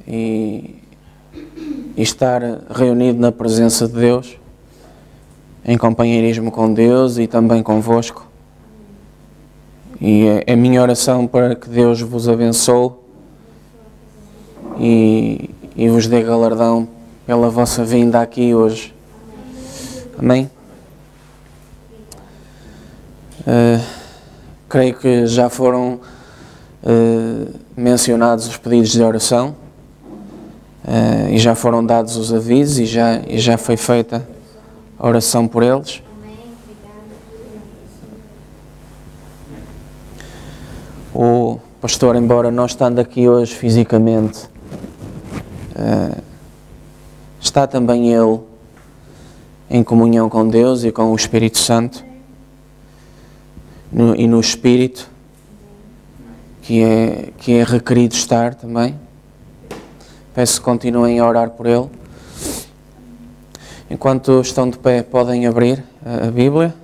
e estar reunido na presença de Deus, em companheirismo com Deus e também convosco. E é a minha oração para que Deus vos abençoe e vos dê galardão pela vossa vinda aqui hoje. Amém? Creio que já foram mencionados os pedidos de oração e já foram dados os avisos e já foi feita a oração por eles. O pastor, embora não estando aqui hoje fisicamente, está também ele em comunhão com Deus e com o Espírito Santo e no Espírito que é requerido estar também. Peço que continuem a orar por ele. Enquanto estão de pé, podem abrir a Bíblia.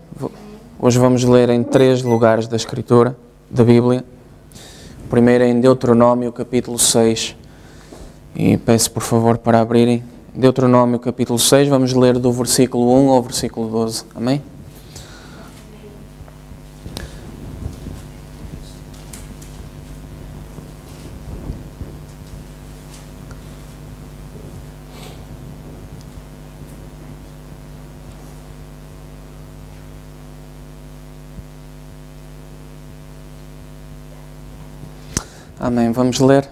Hoje vamos ler em 3 lugares da Escritura, da Bíblia. O primeiro é em Deuteronômio, capítulo 6. E peço, por favor, para abrirem. Deuteronômio, capítulo 6, vamos ler do versículo 1 ao versículo 12. Amém? Amém. Vamos ler.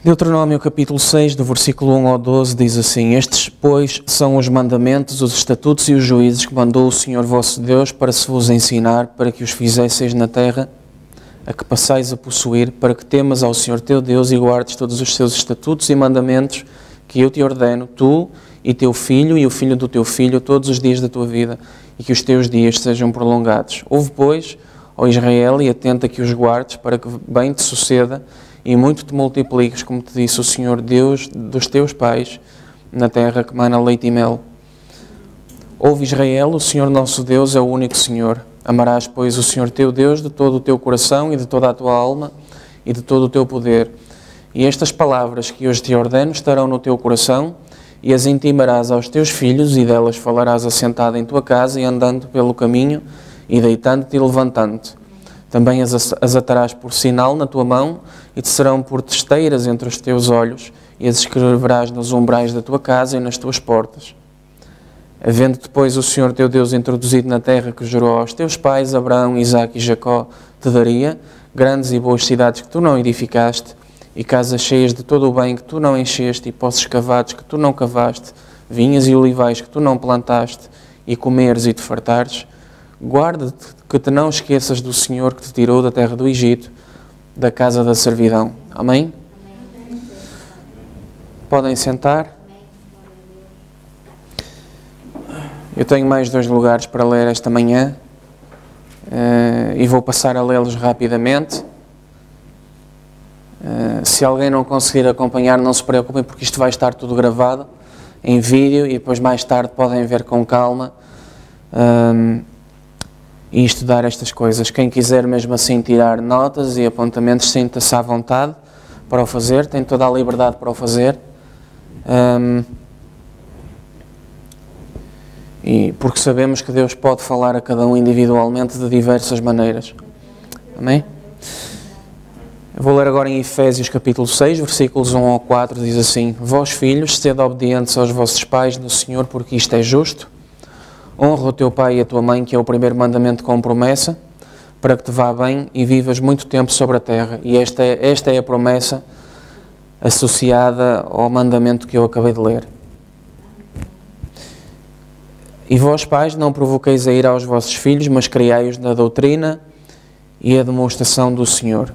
Deuteronômio capítulo 6, do versículo 1 ao 12, diz assim: Estes, pois, são os mandamentos, os estatutos e os juízes que mandou o Senhor vosso Deus para se vos ensinar, para que os fizesseis na terra a que passais a possuir, para que temas ao Senhor teu Deus e guardes todos os seus estatutos e mandamentos que eu te ordeno, tu e teu filho e o filho do teu filho, todos os dias da tua vida, e que os teus dias sejam prolongados. Ouve, pois, ó Israel, e atenta que os guardes, para que bem te suceda e muito te multipliques, como te disse o Senhor Deus dos teus pais, na terra que mana leite e mel. Ouve, Israel, o Senhor nosso Deus é o único Senhor. Amarás, pois, o Senhor teu Deus de todo o teu coração e de toda a tua alma e de todo o teu poder. E estas palavras que hoje te ordeno estarão no teu coração, e as intimarás aos teus filhos, e delas falarás assentado em tua casa e andando pelo caminho, e deitando-te e levantando-te. Também as atarás por sinal na tua mão, e te serão por testeiras entre os teus olhos, e as escreverás nos umbrais da tua casa e nas tuas portas. Havendo depois o Senhor teu Deus introduzido na terra que jurou aos teus pais, Abraão, Isaque e Jacó, te daria, grandes e boas cidades que tu não edificaste, e casas cheias de todo o bem que tu não encheste, e poços cavados que tu não cavaste, vinhas e olivais que tu não plantaste, e comeres e te fartares, guarda-te que te não esqueças do Senhor que te tirou da terra do Egito, da casa da servidão. Amém? Podem sentar. Eu tenho mais 2 lugares para ler esta manhã e vou passar a lê-los rapidamente. Se alguém não conseguir acompanhar, não se preocupem, porque isto vai estar tudo gravado em vídeo e depois mais tarde podem ver com calma e estudar estas coisas. Quem quiser mesmo assim tirar notas e apontamentos, sinta-se à vontade para o fazer, tem toda a liberdade para o fazer. E porque sabemos que Deus pode falar a cada um individualmente de diversas maneiras. Amém? Eu vou ler agora em Efésios capítulo 6, versículos 1 ao 4, diz assim: Vós, filhos, sede obedientes aos vossos pais no Senhor, porque isto é justo. Honra o teu pai e a tua mãe, que é o primeiro mandamento com promessa, para que te vá bem e vivas muito tempo sobre a terra. E esta é a promessa associada ao mandamento que eu acabei de ler. E vós, pais, não provoqueis a ira aos vossos filhos, mas criai-os na doutrina e a demonstração do Senhor.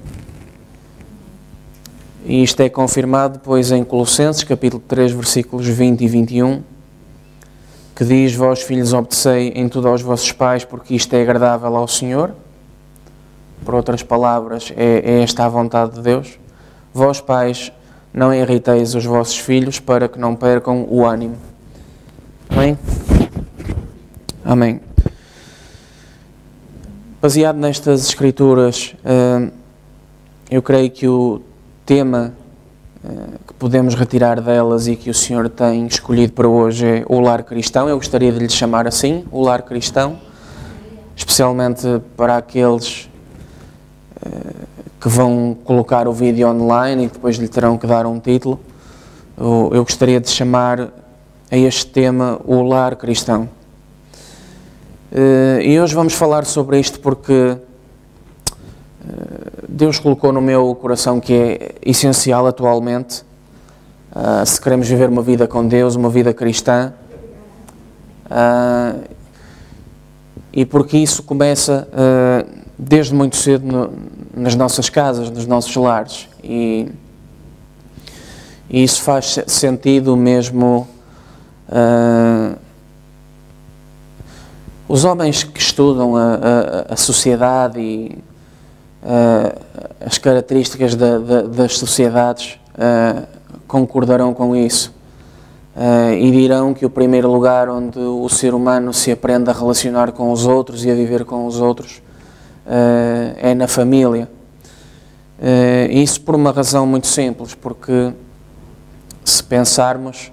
E isto é confirmado depois em Colossenses, capítulo 3, versículos 20 e 21, que diz: Vós, filhos, obedecei em tudo aos vossos pais, porque isto é agradável ao Senhor. Por outras palavras, é esta a vontade de Deus. Vós, pais, não irriteis os vossos filhos, para que não percam o ânimo. Amém? Amém. Baseado nestas Escrituras, eu creio que o tema que podemos retirar delas e que o Senhor tem escolhido para hoje é o lar cristão. Eu gostaria de lhe chamar assim, o lar cristão, especialmente para aqueles que vão colocar o vídeo online e depois lhe terão que dar um título. Eu gostaria de chamar a este tema o lar cristão. E hoje vamos falar sobre isto porque Deus colocou no meu coração que é essencial atualmente, se queremos viver uma vida com Deus, uma vida cristã, e porque isso começa desde muito cedo nas nossas casas, nos nossos lares, e isso faz sentido mesmo. Os homens que estudam a sociedade e as características das sociedades concordarão com isso e dirão que o primeiro lugar onde o ser humano se aprende a relacionar com os outros e a viver com os outros é na família. Isso por uma razão muito simples, porque se pensarmos,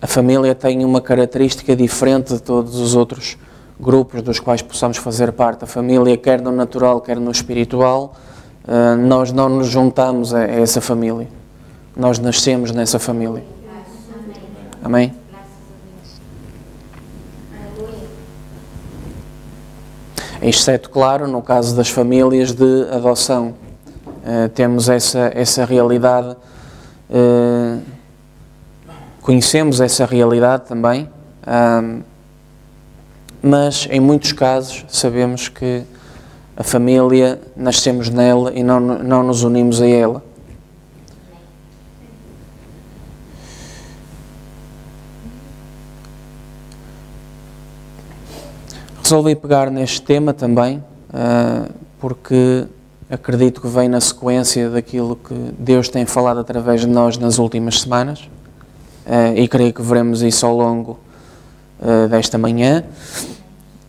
a família tem uma característica diferente de todos os outros grupos dos quais possamos fazer parte. A família, quer no natural, quer no espiritual, nós não nos juntamos a essa família. Nós nascemos nessa família. Amém? Exceto, claro, no caso das famílias de adoção. Temos essa realidade, conhecemos essa realidade também, mas em muitos casos sabemos que a família, nascemos nela e não nos unimos a ela. Resolvi pegar neste tema também, porque acredito que vem na sequência daquilo que Deus tem falado através de nós nas últimas semanas, e creio que veremos isso ao longo desta manhã.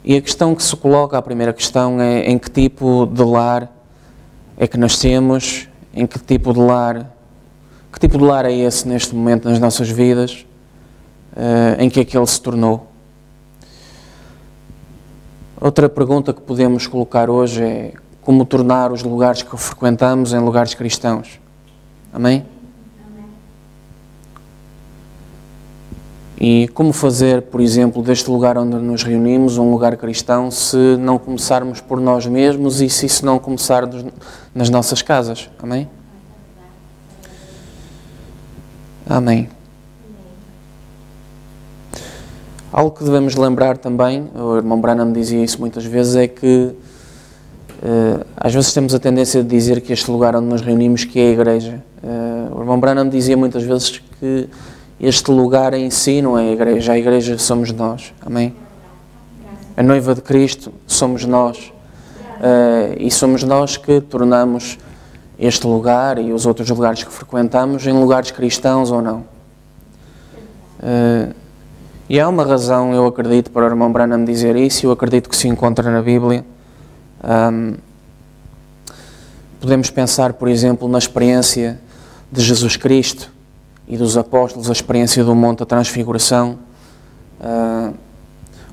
E a questão que se coloca, a primeira questão, é em que tipo de lar é que nascemos, em que tipo de lar é esse neste momento nas nossas vidas, em que é que ele se tornou. Outra pergunta que podemos colocar hoje é como tornar os lugares que frequentamos em lugares cristãos. Amém? E como fazer, por exemplo, deste lugar onde nos reunimos um lugar cristão se não começarmos por nós mesmos e se isso não começar nas nossas casas? Amém? Amém. Algo que devemos lembrar também, o irmão Branham dizia isso muitas vezes, é que às vezes temos a tendência de dizer que este lugar onde nos reunimos que é a igreja. O irmão Branham dizia muitas vezes que este lugar em si não é a igreja somos nós, amém? A noiva de Cristo somos nós, e somos nós que tornamos este lugar e os outros lugares que frequentamos em lugares cristãos ou não. E há uma razão, eu acredito, para o irmão Branham dizer isso, eu acredito que se encontra na Bíblia. Podemos pensar, por exemplo, na experiência de Jesus Cristo e dos apóstolos, a experiência do Monte da Transfiguração.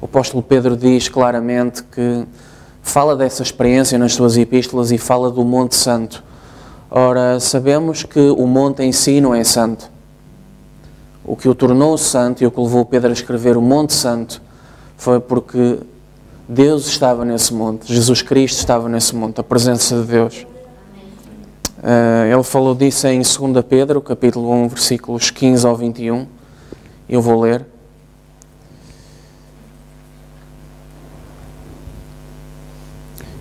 O apóstolo Pedro diz claramente que fala dessa experiência nas suas epístolas e fala do Monte Santo. Ora, sabemos que o monte em si não é santo. O que o tornou santo e o que levou Pedro a escrever o Monte Santo foi porque Deus estava nesse monte, Jesus Cristo estava nesse monte, a presença de Deus. Ele falou disso em 2 Pedro, capítulo 1, versículos 15 ao 21. Eu vou ler.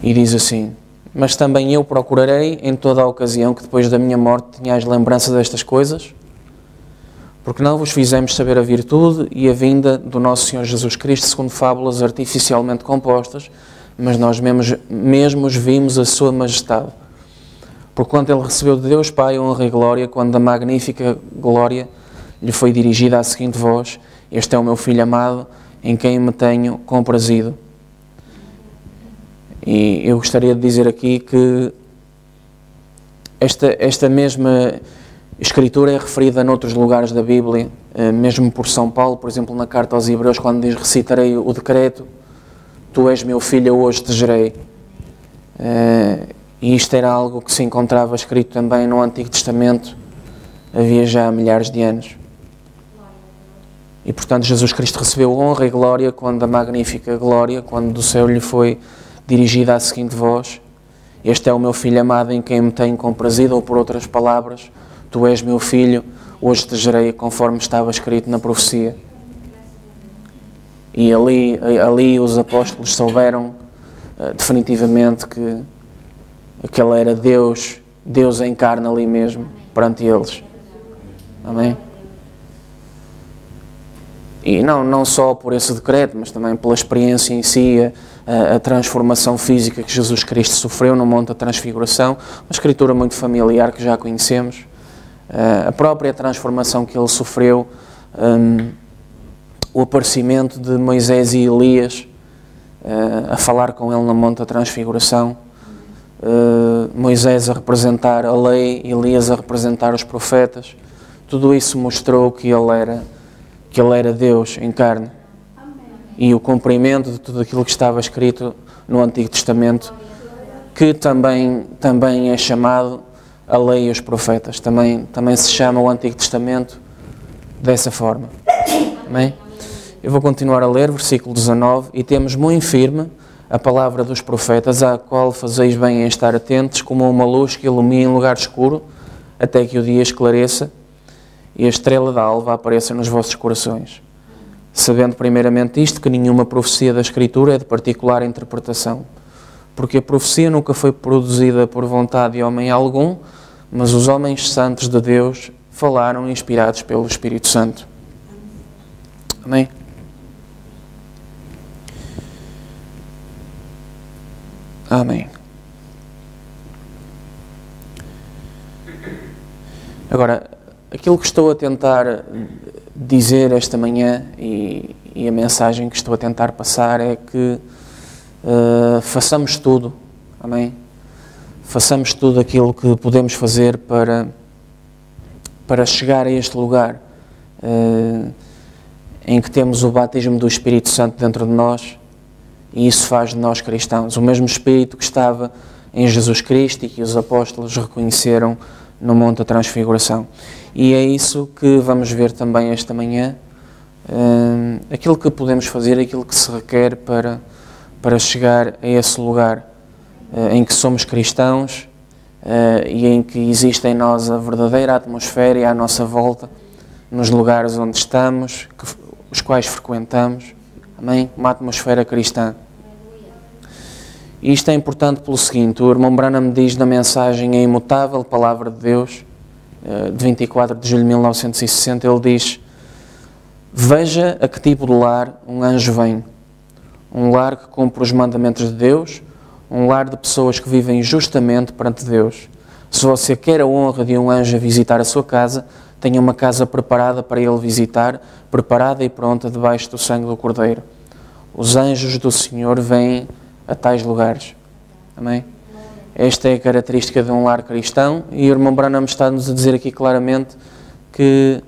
E diz assim: mas também eu procurarei em toda a ocasião que depois da minha morte tenhais lembrança destas coisas, porque não vos fizemos saber a virtude e a vinda do nosso Senhor Jesus Cristo segundo fábulas artificialmente compostas, mas nós mesmos vimos a sua majestade. Porquanto ele recebeu de Deus Pai honra e glória, quando a magnífica glória lhe foi dirigida à seguinte voz: este é o meu Filho amado, em quem me tenho comprazido. E eu gostaria de dizer aqui que Esta mesma Escritura é referida noutros lugares da Bíblia, mesmo por São Paulo, por exemplo, na carta aos Hebreus, quando diz: recitarei o decreto, tu és meu filho, eu hoje te gerei. E isto era algo que se encontrava escrito também no Antigo Testamento, havia já milhares de anos. E, portanto, Jesus Cristo recebeu honra e glória quando a magnífica glória, quando do céu lhe foi dirigida a seguinte voz: este é o meu filho amado em quem me tenho comprazido, ou por outras palavras, tu és meu filho, hoje te gerei, conforme estava escrito na profecia. E ali os apóstolos souberam definitivamente que aquele era Deus em carne ali mesmo, perante eles. Amém? E não só por esse decreto, mas também pela experiência em si, a transformação física que Jesus Cristo sofreu no Monte da Transfiguração, uma escritura muito familiar que já conhecemos, a própria transformação que ele sofreu, o aparecimento de Moisés e Elias a falar com ele no Monte da Transfiguração, Moisés a representar a lei, Elias a representar os profetas. Tudo isso mostrou que ele era Deus em carne. E o cumprimento de tudo aquilo que estava escrito no Antigo Testamento, que também é chamado a lei e os profetas. Também se chama o Antigo Testamento dessa forma. Amém? Eu vou continuar a ler, versículo 19. E temos muito firme a palavra dos profetas, à qual fazeis bem em estar atentos, como uma luz que ilumina em lugar escuro, até que o dia esclareça e a estrela da alva apareça nos vossos corações. Sabendo primeiramente isto, que nenhuma profecia da Escritura é de particular interpretação, porque a profecia nunca foi produzida por vontade de homem algum, mas os homens santos de Deus falaram inspirados pelo Espírito Santo. Amém? Amém. Agora, aquilo que estou a tentar dizer esta manhã e a mensagem que estou a tentar passar é que façamos tudo, amém? Façamos tudo aquilo que podemos fazer para chegar a este lugar em que temos o batismo do Espírito Santo dentro de nós, e isso faz de nós cristãos. O mesmo Espírito que estava em Jesus Cristo e que os apóstolos reconheceram no Monte da Transfiguração. E é isso que vamos ver também esta manhã, aquilo que podemos fazer, aquilo que se requer para chegar a esse lugar em que somos cristãos e em que existe em nós a verdadeira atmosfera e à nossa volta, nos lugares onde estamos, os quais frequentamos, amém? Uma atmosfera cristã. E isto é importante pelo seguinte: o irmão Branham diz na mensagem A Imutável Palavra de Deus, de 24 de julho de 1960, ele diz: veja a que tipo de lar um anjo vem. Um lar que cumpre os mandamentos de Deus, um lar de pessoas que vivem justamente perante Deus. Se você quer a honra de um anjo a visitar a sua casa, tenha uma casa preparada para ele visitar, preparada e pronta debaixo do sangue do Cordeiro. Os anjos do Senhor vêm a tais lugares. Amém? Esta é a característica de um lar cristão, e o irmão Branham está-nos a dizer aqui claramente que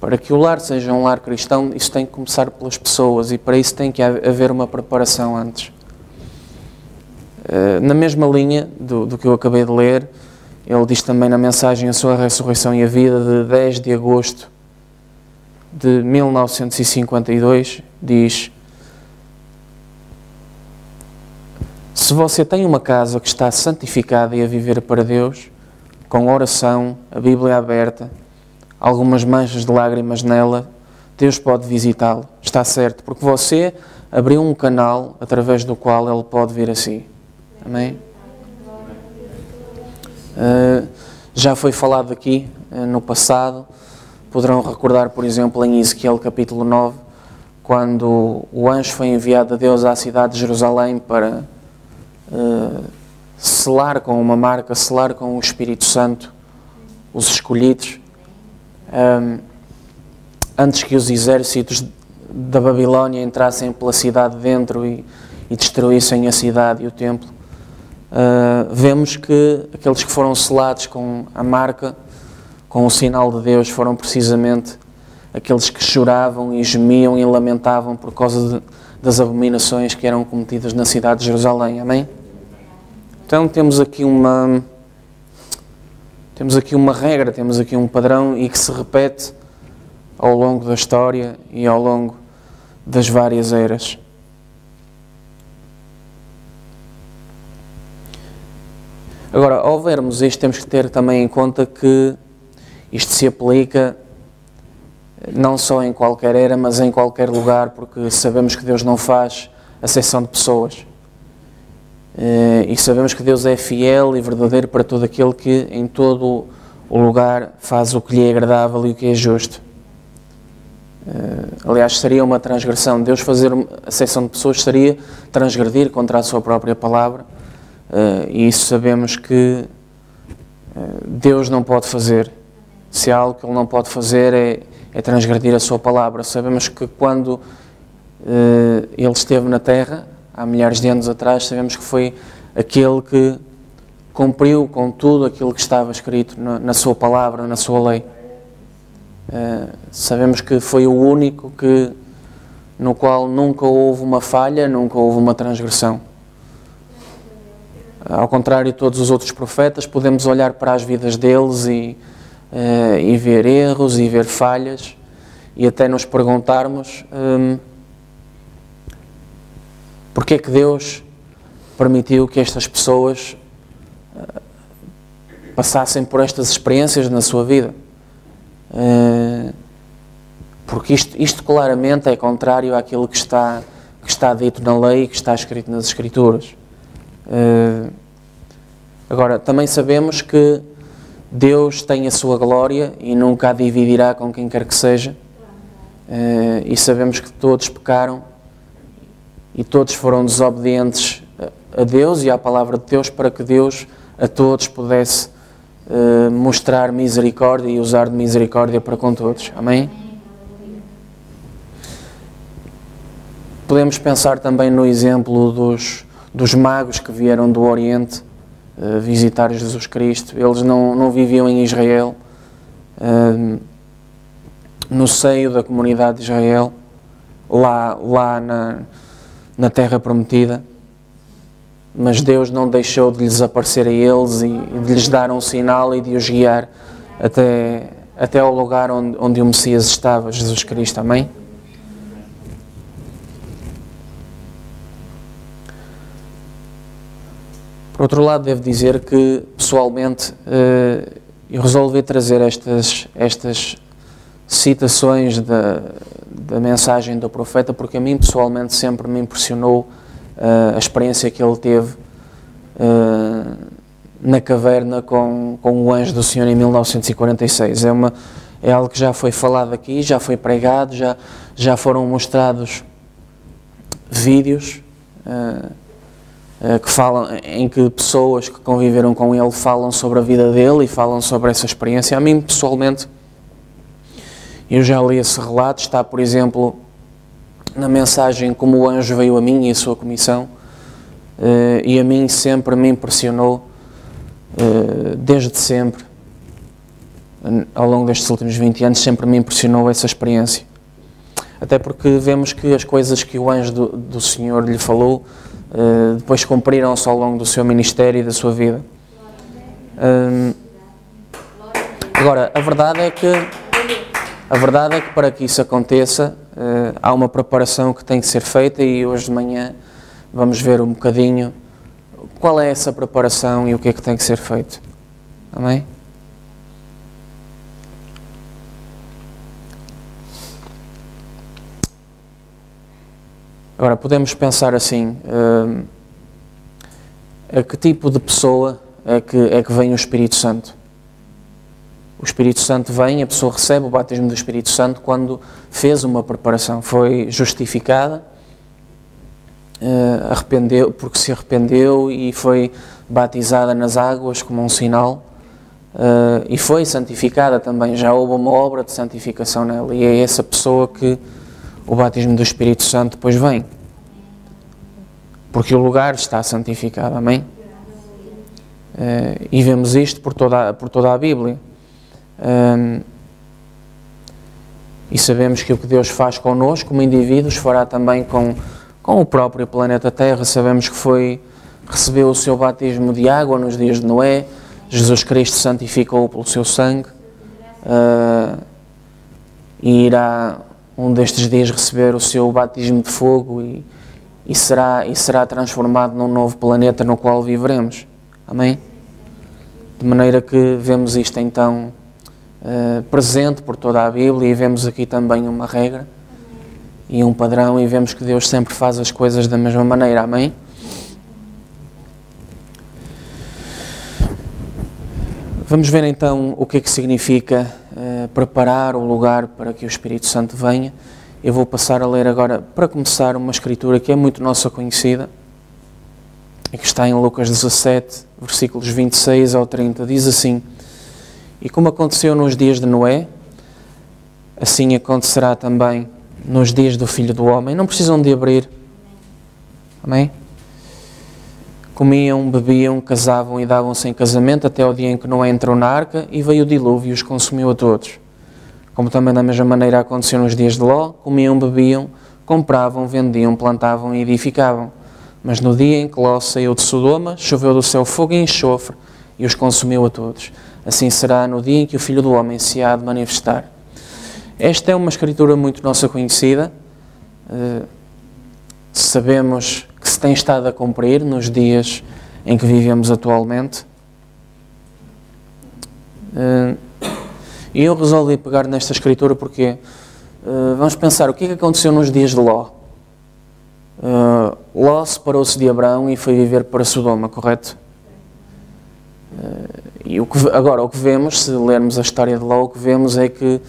para que o lar seja um lar cristão, isso tem que começar pelas pessoas, e para isso tem que haver uma preparação antes. Na mesma linha do que eu acabei de ler, ele diz também na mensagem A Sua Ressurreição e a Vida, de 10 de agosto de 1952, diz: se você tem uma casa que está santificada e a viver para Deus, com oração, a Bíblia aberta, algumas manchas de lágrimas nela, Deus pode visitá-lo. Está certo, porque você abriu um canal através do qual Ele pode vir a si. Amém? Já foi falado aqui no passado, poderão recordar, por exemplo, em Ezequiel capítulo 9, quando o anjo foi enviado a Deus à cidade de Jerusalém para selar com uma marca, selar com o Espírito Santo os escolhidos, antes que os exércitos da Babilónia entrassem pela cidade dentro e destruíssem a cidade e o templo. vemos que aqueles que foram selados com a marca, com o sinal de Deus, foram precisamente aqueles que choravam e gemiam e lamentavam por causa das abominações que eram cometidas na cidade de Jerusalém. Amém? Então temos aqui uma regra, temos aqui um padrão e que se repete ao longo da história e ao longo das várias eras. Agora, ao vermos isto, temos que ter também em conta que isto se aplica não só em qualquer era, mas em qualquer lugar, porque sabemos que Deus não faz acepção de pessoas. E sabemos que Deus é fiel e verdadeiro para todo aquele que em todo o lugar faz o que lhe é agradável e o que é justo. Aliás, seria uma transgressão. Deus fazer acepção de pessoas seria transgredir contra a sua própria palavra. E isso sabemos que Deus não pode fazer. Se há algo que Ele não pode fazer é transgredir a sua palavra. Sabemos que quando Ele esteve na Terra, há milhares de anos atrás, sabemos que foi aquele que cumpriu com tudo aquilo que estava escrito na sua palavra, na sua lei. Sabemos que foi o único no qual nunca houve uma falha, nunca houve uma transgressão. Ao contrário de todos os outros profetas, podemos olhar para as vidas deles e ver erros e ver falhas e até nos perguntarmos porque é que Deus permitiu que estas pessoas passassem por estas experiências na sua vida. Porque isto claramente é contrário àquilo que está dito na lei e que está escrito nas Escrituras. Agora, também sabemos que Deus tem a sua glória e nunca a dividirá com quem quer que seja. E sabemos que todos pecaram e todos foram desobedientes a Deus e à palavra de Deus para que Deus a todos pudesse mostrar misericórdia e usar de misericórdia para com todos. Amém? Podemos pensar também no exemplo dos magos que vieram do Oriente visitar Jesus Cristo. Eles não viviam em Israel, no seio da comunidade de Israel, lá na Terra Prometida, mas Deus não deixou de lhes aparecer a eles e de lhes dar um sinal e de os guiar até ao lugar onde o Messias estava, Jesus Cristo. Amém? Por outro lado, devo dizer que, pessoalmente, eu resolvi trazer estas citações da mensagem do profeta, porque a mim, pessoalmente, sempre me impressionou a experiência que ele teve na caverna com o anjo do Senhor em 1946. É algo que já foi falado aqui, já foi pregado, já foram mostrados vídeos que falam, em que pessoas que conviveram com ele falam sobre a vida dele e falam sobre essa experiência. A mim, pessoalmente, eu já li esse relato. Está, por exemplo, na mensagem Como o Anjo Veio a Mim e a Sua Comissão, e a mim sempre me impressionou, desde sempre, ao longo destes últimos 20 anos, sempre me impressionou essa experiência. Até porque vemos que as coisas que o anjo do Senhor lhe falou depois cumpriram-se ao longo do seu ministério e da sua vida. Agora, a verdade é que para que isso aconteça, há uma preparação que tem que ser feita, e hoje de manhã vamos ver um bocadinho qual é essa preparação e o que é que tem que ser feito. Amém? Agora, podemos pensar assim, a que tipo de pessoa é que vem o Espírito Santo? O Espírito Santo vem, a pessoa recebe o batismo do Espírito Santo quando fez uma preparação, foi justificada, porque se arrependeu e foi batizada nas águas como um sinal, e foi santificada também, já houve uma obra de santificação nela, e é essa pessoa que o batismo do Espírito Santo depois vem, porque o lugar está santificado. Amém? E vemos isto por toda a Bíblia. E sabemos que o que Deus faz connosco, como indivíduos, fará também com o próprio planeta Terra. Sabemos que recebeu o seu batismo de água nos dias de Noé, Jesus Cristo santificou pelo seu sangue, e irá um destes dias receber o seu batismo de fogo e será transformado num novo planeta no qual viveremos. Amém? De maneira que vemos isto então presente por toda a Bíblia, e vemos aqui também uma regra e um padrão, e vemos que Deus sempre faz as coisas da mesma maneira. Amém? Vamos ver então o que é que significa preparar o lugar para que o Espírito Santo venha. Eu vou passar a ler agora, para começar, uma escritura que é muito nossa conhecida, e que está em Lucas 17, versículos 26 ao 30. Diz assim: E como aconteceu nos dias de Noé, assim acontecerá também nos dias do Filho do Homem. Não precisam de abrir. Amém? Comiam, bebiam, casavam e davam-se em casamento até o dia em que Noé entrou na arca e veio o dilúvio e os consumiu a todos. Como também da mesma maneira aconteceu nos dias de Ló, comiam, bebiam, compravam, vendiam, plantavam e edificavam. Mas no dia em que Ló saiu de Sodoma, choveu do céu fogo e enxofre e os consumiu a todos. Assim será no dia em que o Filho do Homem se há de manifestar. Esta é uma escritura muito nossa conhecida. Sabemos que se tem estado a cumprir nos dias em que vivemos atualmente. E eu resolvi pegar nesta escritura porque vamos pensar o que é que aconteceu nos dias de Ló. Ló separou-se de Abraão e foi viver para Sodoma, correto? E agora o que vemos, se lermos a história de Ló, o que vemos é que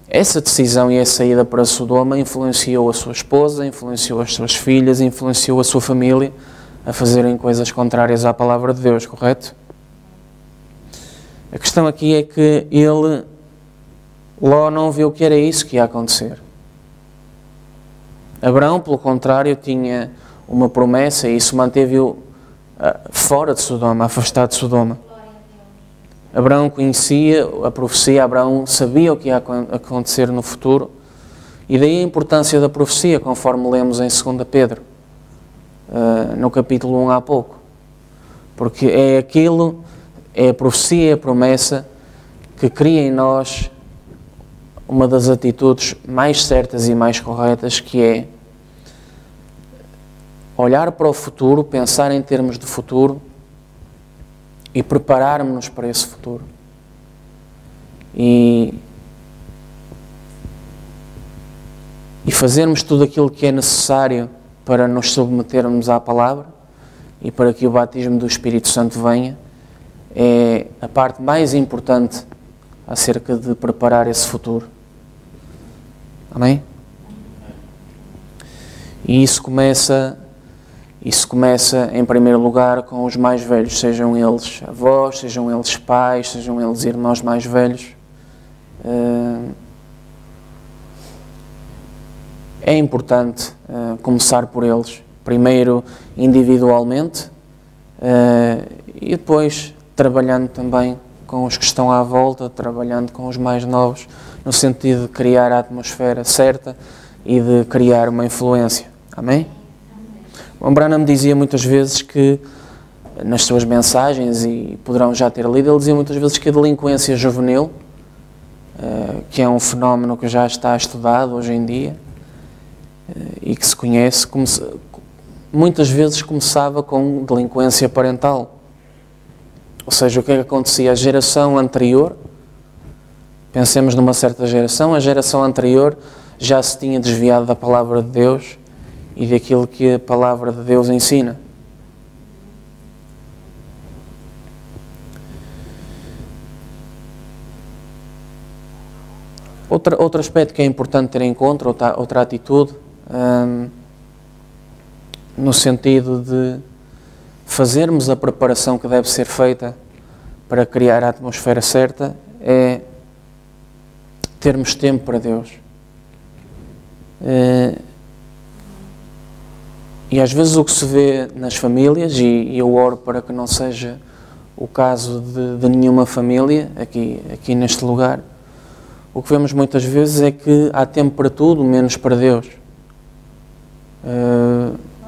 essa decisão e essa ida para Sodoma influenciou a sua esposa, influenciou as suas filhas, influenciou a sua família a fazerem coisas contrárias à palavra de Deus, correto? A questão aqui é que Ló não viu que era isso que ia acontecer. Abraão, pelo contrário, tinha uma promessa e isso manteve-o fora de Sodoma, afastado de Sodoma. Abraão conhecia a profecia, Abraão sabia o que ia acontecer no futuro, e daí a importância da profecia, conforme lemos em 2 Pedro, no capítulo 1 há pouco. Porque é a profecia, é a promessa que cria em nós uma das atitudes mais certas e mais corretas, que é olhar para o futuro, pensar em termos de futuro e prepararmos-nos para esse futuro. E fazermos tudo aquilo que é necessário para nos submetermos à palavra e para que o batismo do Espírito Santo venha, é a parte mais importante acerca de preparar esse futuro. Amém? E isso começa em primeiro lugar com os mais velhos, sejam eles avós, sejam eles pais, sejam eles irmãos mais velhos. É importante começar por eles, primeiro individualmente e depois trabalhando também com os que estão à volta, trabalhando com os mais novos, no sentido de criar a atmosfera certa e de criar uma influência. Amém? O Branham dizia muitas vezes que, nas suas mensagens, e poderão já ter lido, ele dizia muitas vezes que a delinquência juvenil, que é um fenómeno que já está estudado hoje em dia e que se conhece, muitas vezes começava com delinquência parental. Ou seja, o que é que acontecia? A geração anterior, pensemos numa certa geração, a geração anterior já se tinha desviado da palavra de Deus e daquilo que a palavra de Deus ensina. Outro aspecto que é importante ter em conta, outra atitude, no sentido de fazermos a preparação que deve ser feita para criar a atmosfera certa, é termos tempo para Deus. E às vezes o que se vê nas famílias, e eu oro para que não seja o caso de nenhuma família aqui neste lugar, o que vemos muitas vezes é que há tempo para tudo, menos para Deus.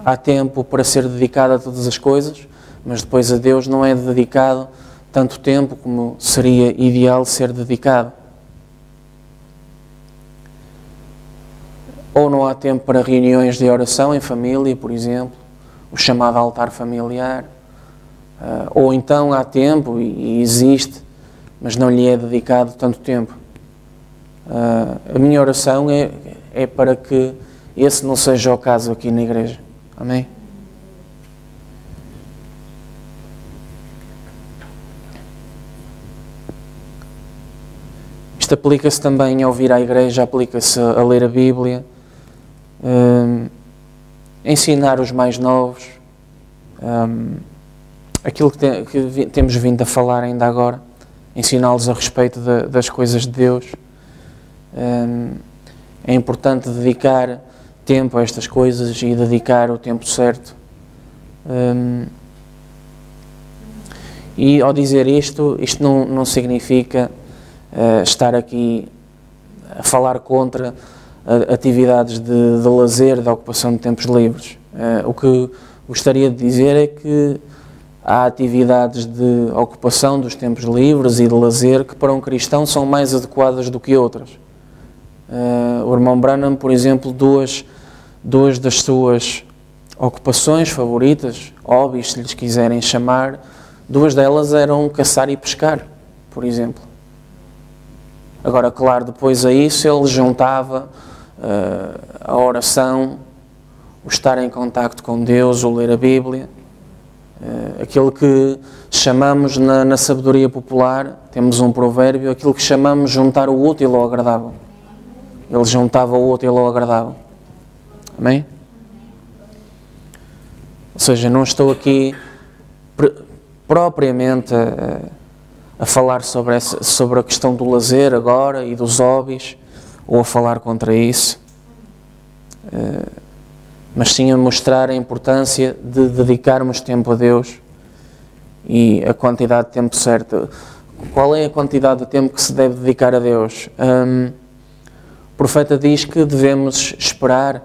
Há tempo para ser dedicado a todas as coisas, mas depois a Deus não é dedicado tanto tempo como seria ideal ser dedicado. Ou não há tempo para reuniões de oração em família, por exemplo, o chamado altar familiar, ou então há tempo e existe, mas não lhe é dedicado tanto tempo. A minha oração é para que esse não seja o caso aqui na igreja. Amém? Isto aplica-se também a ouvir à igreja, aplica-se a ler a Bíblia, ensinar os mais novos, aquilo que temos vindo a falar ainda agora, ensiná-los a respeito das coisas de Deus. É importante dedicar tempo a estas coisas e dedicar o tempo certo. E ao dizer isto não significa estar aqui a falar contra atividades de lazer, de ocupação de tempos livres. O que gostaria de dizer é que há atividades de ocupação dos tempos livres e de lazer que para um cristão são mais adequadas do que outras. O irmão Branham, por exemplo, duas das suas ocupações favoritas, hobbies, se lhes quiserem chamar, duas delas eram caçar e pescar, por exemplo. Agora, claro, depois a isso ele juntava a oração, o estar em contacto com Deus, o ler a Bíblia, aquilo que chamamos na sabedoria popular, temos um provérbio, aquilo que chamamos juntar o útil ao agradável. Ele juntava o útil ao agradável. Amém? Ou seja, não estou aqui propriamente a falar sobre a questão do lazer agora e dos hobbies, ou a falar contra isso, mas sim a mostrar a importância de dedicarmos tempo a Deus e a quantidade de tempo certa. Qual é a quantidade de tempo que se deve dedicar a Deus? O profeta diz que devemos esperar,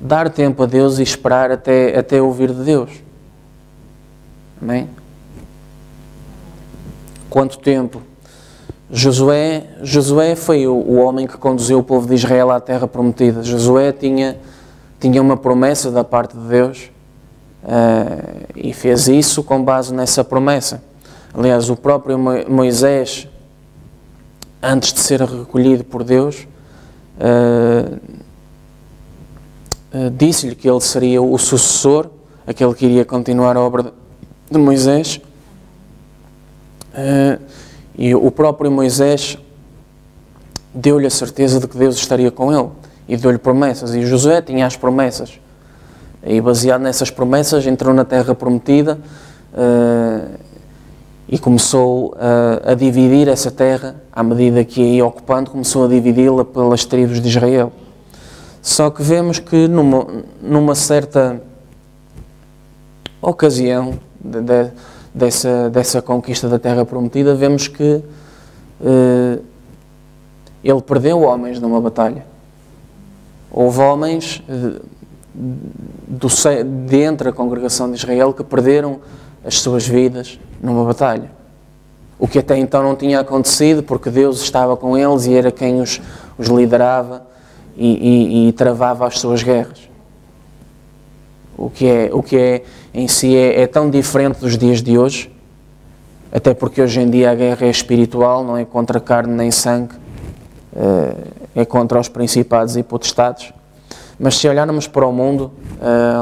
dar tempo a Deus e esperar até ouvir de Deus. Amém? Quanto tempo? Josué foi o homem que conduziu o povo de Israel à terra prometida. Josué tinha uma promessa da parte de Deus e fez isso com base nessa promessa. Aliás, o próprio Moisés, antes de ser recolhido por Deus, disse-lhe que ele seria o sucessor, aquele que iria continuar a obra de Moisés. E o próprio Moisés deu-lhe a certeza de que Deus estaria com ele e deu-lhe promessas. E Josué tinha as promessas. E baseado nessas promessas entrou na terra prometida e começou a dividir essa terra, à medida que ia ocupando, começou a dividi-la pelas tribos de Israel. Só que vemos que numa certa ocasião dessa conquista da terra prometida, vemos que ele perdeu homens numa batalha. Houve homens dentre a congregação de Israel que perderam as suas vidas numa batalha. O que até então não tinha acontecido, porque Deus estava com eles e era quem os liderava e travava as suas guerras. O que é em si é tão diferente dos dias de hoje, até porque hoje em dia a guerra é espiritual, não é contra carne nem sangue, é contra os principados e potestades. Mas se olharmos para o mundo,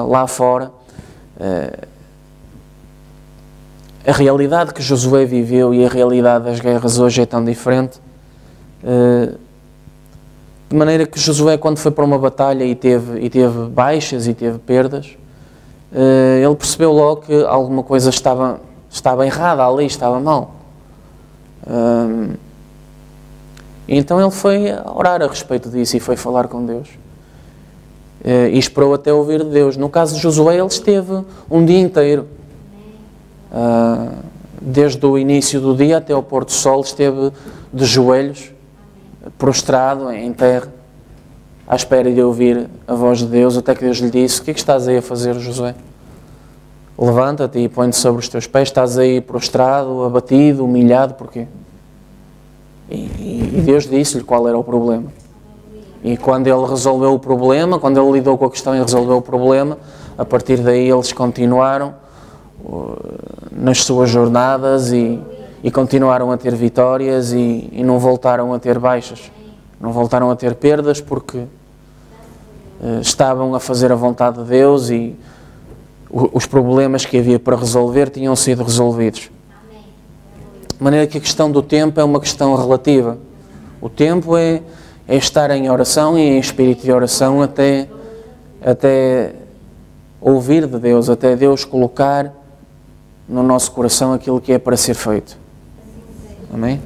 lá fora, a realidade que Josué viveu e a realidade das guerras hoje é tão diferente, de maneira que Josué, quando foi para uma batalha e teve baixas e teve perdas, ele percebeu logo que alguma coisa estava errada ali, estava mal. Então ele foi orar a respeito disso e foi falar com Deus. E esperou até ouvir de Deus. No caso de Josué, ele esteve um dia inteiro desde o início do dia até ao pôr do sol, esteve de joelhos, prostrado em terra, à espera de ouvir a voz de Deus, até que Deus lhe disse: o que é que estás aí a fazer, Josué? Levanta-te e põe-te sobre os teus pés, estás aí prostrado, abatido, humilhado, porquê? E Deus disse-lhe qual era o problema. E quando ele resolveu o problema, quando ele lidou com a questão e resolveu o problema, a partir daí eles continuaram nas suas jornadas e continuaram a ter vitórias e não voltaram a ter baixas, não voltaram a ter perdas, porque estavam a fazer a vontade de Deus e os problemas que havia para resolver tinham sido resolvidos. De maneira que a questão do tempo é uma questão relativa. O tempo é estar em oração e em espírito de oração até ouvir de Deus, até Deus colocar no nosso coração aquilo que é para ser feito. Amém?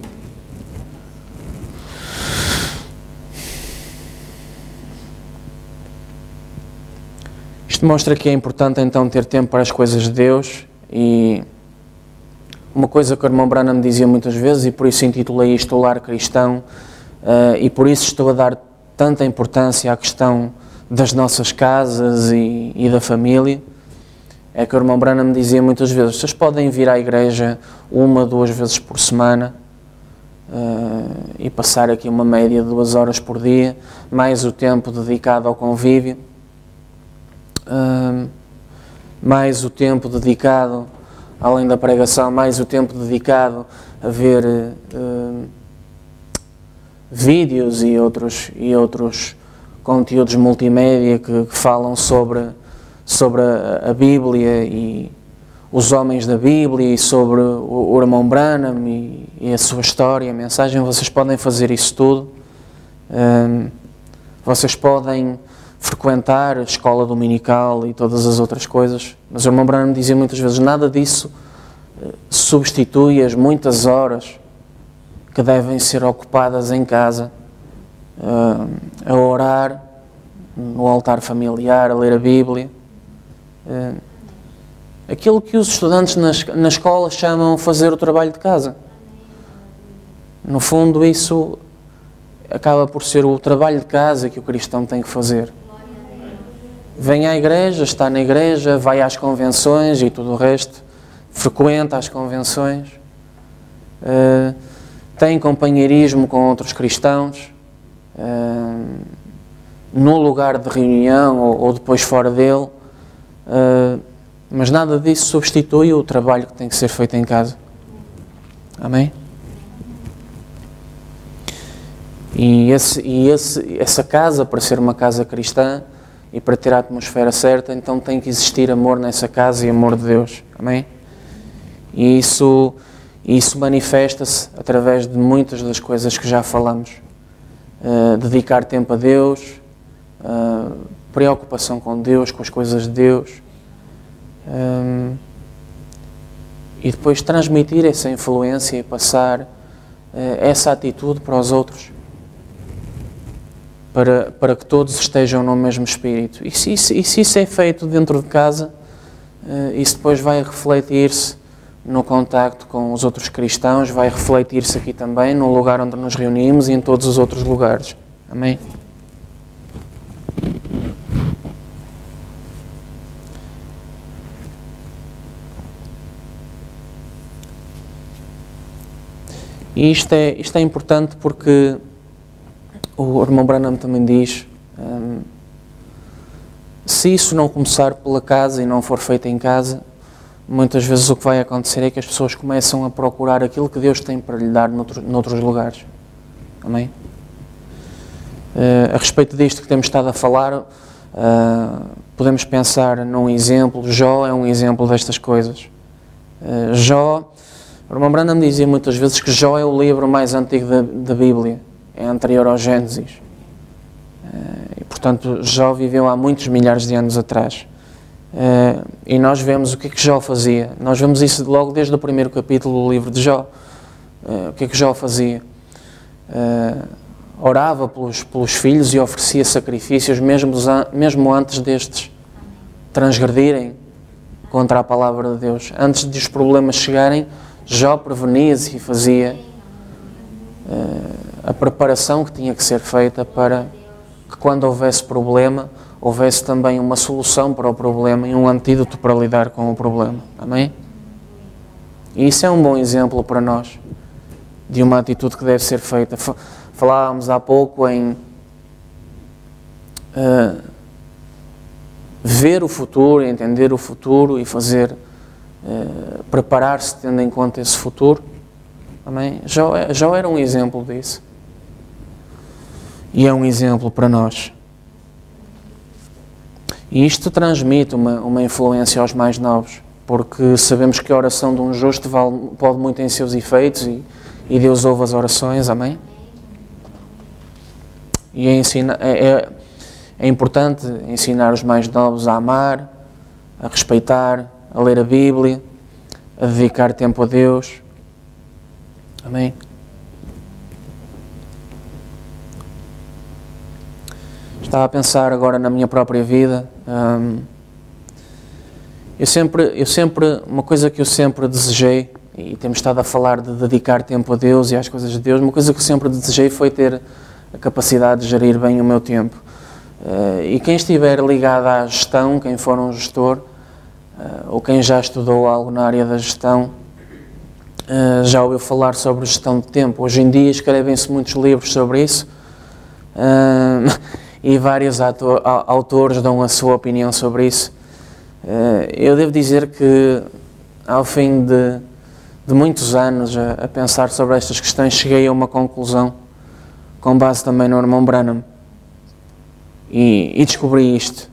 Isto mostra que é importante então ter tempo para as coisas de Deus, e uma coisa que o irmão Branham me dizia muitas vezes, e por isso intitulei isto O Lar Cristão, e por isso estou a dar tanta importância à questão das nossas casas e da família, é que o irmão Branham me dizia muitas vezes: vocês podem vir à igreja 1, 2 vezes por semana e passar aqui uma média de 2 horas por dia, mais o tempo dedicado ao convívio, mais o tempo dedicado, além da pregação, mais o tempo dedicado a ver vídeos e outros conteúdos multimédia que falam sobre a Bíblia e os homens da Bíblia e sobre o irmão Branham e a sua história, a mensagem. Vocês podem fazer isso tudo. Vocês podem frequentar a escola dominical e todas as outras coisas, mas o irmão Branham dizia muitas vezes: nada disso substitui as muitas horas que devem ser ocupadas em casa, a orar no altar familiar, a ler a Bíblia, aquilo que os estudantes na escola chamam fazer o trabalho de casa. No fundo, isso acaba por ser o trabalho de casa que o cristão tem que fazer. Vem à igreja, está na igreja, vai às convenções e tudo o resto, frequenta as convenções, tem companheirismo com outros cristãos, no lugar de reunião ou depois fora dele, mas nada disso substitui o trabalho que tem que ser feito em casa. Amém? E essa casa, para ser uma casa cristã e para ter a atmosfera certa, então tem que existir amor nessa casa e amor de Deus. Amém? E isso manifesta-se através de muitas das coisas que já falamos. Dedicar tempo a Deus, preocupação com Deus, com as coisas de Deus, e depois transmitir essa influência e passar essa atitude para os outros, para que todos estejam no mesmo espírito. E se isso é feito dentro de casa, isso depois vai refletir-se no contacto com os outros cristãos, vai refletir-se aqui também, no lugar onde nos reunimos e em todos os outros lugares. Amém? E isto é importante porque o irmão Branham também diz, se isso não começar pela casa e não for feito em casa, muitas vezes o que vai acontecer é que as pessoas começam a procurar aquilo que Deus tem para lhe dar noutros lugares. Amém? A respeito disto que temos estado a falar, podemos pensar num exemplo. Jó é um exemplo destas coisas. Jó, o irmão Branham dizia muitas vezes que Jó é o livro mais antigo da Bíblia, é anterior ao Gênesis. E, portanto, Jó viveu há muitos milhares de anos atrás. E nós vemos o que é que Jó fazia. Nós vemos isso logo desde o primeiro capítulo do livro de Jó. O que é que Jó fazia? Orava pelos filhos e oferecia sacrifícios mesmo antes destes transgredirem contra a palavra de Deus. Antes de os problemas chegarem, Jó prevenia-se e fazia a preparação que tinha que ser feita para que quando houvesse problema, houvesse também uma solução para o problema e um antídoto para lidar com o problema. Amém? E isso é um bom exemplo para nós, de uma atitude que deve ser feita. Falávamos há pouco em ver o futuro, entender o futuro e fazer, preparar-se tendo em conta esse futuro. Amém? Jó era um exemplo disso. E é um exemplo para nós. E isto transmite uma influência aos mais novos, porque sabemos que a oração de um justo pode muito em seus efeitos e Deus ouve as orações. Amém? E é importante ensinar os mais novos a amar, a respeitar, a ler a Bíblia, a dedicar tempo a Deus. Amém? Estava a pensar agora na minha própria vida. Uma coisa que eu sempre desejei, e temos estado a falar de dedicar tempo a Deus e às coisas de Deus, uma coisa que eu sempre desejei foi ter a capacidade de gerir bem o meu tempo. E quem estiver ligado à gestão, quem for um gestor, ou quem já estudou algo na área da gestão, já ouviu falar sobre gestão de tempo. Hoje em dia escrevem-se muitos livros sobre isso, e vários autores dão a sua opinião sobre isso. Eu devo dizer que, ao fim de muitos anos a pensar sobre estas questões, cheguei a uma conclusão, com base também no irmão Branham, e descobri isto.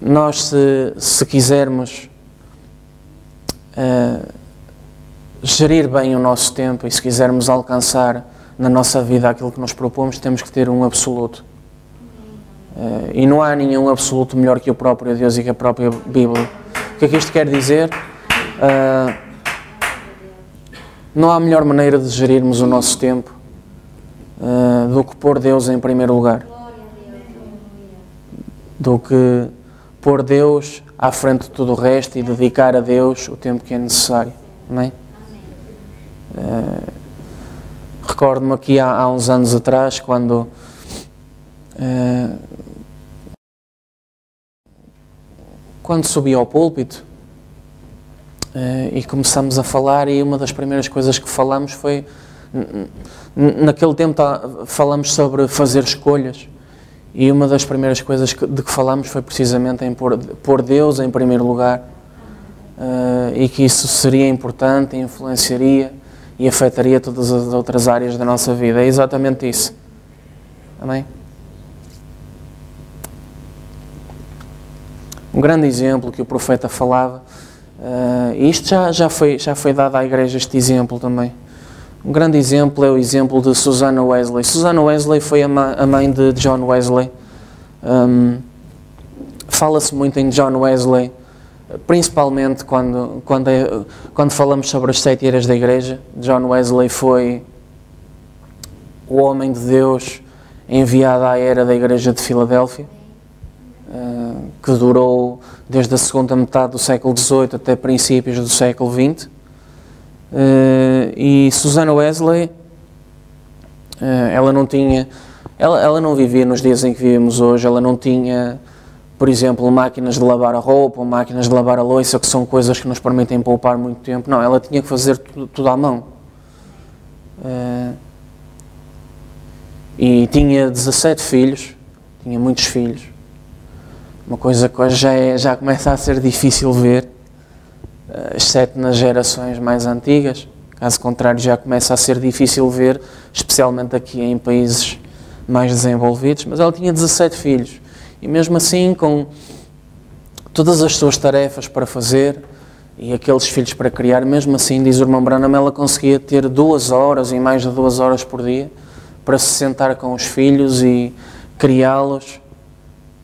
Nós, se quisermos gerir bem o nosso tempo e se quisermos alcançar na nossa vida aquilo que nos propomos, temos que ter um absoluto. E não há nenhum absoluto melhor que o próprio Deus e que a própria Bíblia. O que é que isto quer dizer? Não há melhor maneira de gerirmos o nosso tempo do que pôr Deus em primeiro lugar. Do que pôr Deus à frente de tudo o resto e dedicar a Deus o tempo que é necessário. Amém? Recordo-me aqui há uns anos atrás, quando subi ao púlpito e começamos a falar, e uma das primeiras coisas que falamos foi, naquele tempo falamos sobre fazer escolhas, e uma das primeiras coisas de que falamos foi precisamente em pôr Deus em primeiro lugar, e que isso seria importante, influenciaria e afetaria todas as outras áreas da nossa vida. É exatamente isso. Amém? Um grande exemplo que o profeta falava, e isto já foi dado à igreja, este exemplo também. Um grande exemplo é o exemplo de Susanna Wesley. Susanna Wesley foi a mãe de John Wesley. Fala-se muito em John Wesley, principalmente quando falamos sobre as 7 eras da igreja. John Wesley foi o homem de Deus enviado à era da igreja de Filadélfia, que durou desde a segunda metade do século XVIII até princípios do século XX. E Susanna Wesley, ela não vivia nos dias em que vivemos hoje. Ela não tinha, por exemplo, máquinas de lavar a roupa ou máquinas de lavar a louça, que são coisas que nos permitem poupar muito tempo. Não, ela tinha que fazer tudo à mão. E tinha 17 filhos, tinha muitos filhos. Uma coisa que hoje já começa a ser difícil ver, exceto nas gerações mais antigas. Caso contrário, já começa a ser difícil ver, especialmente aqui em países mais desenvolvidos. Mas ela tinha 17 filhos. E mesmo assim, com todas as suas tarefas para fazer e aqueles filhos para criar, mesmo assim, diz o irmão Branham, ela conseguia ter 2 horas e mais de 2 horas por dia para se sentar com os filhos e criá-los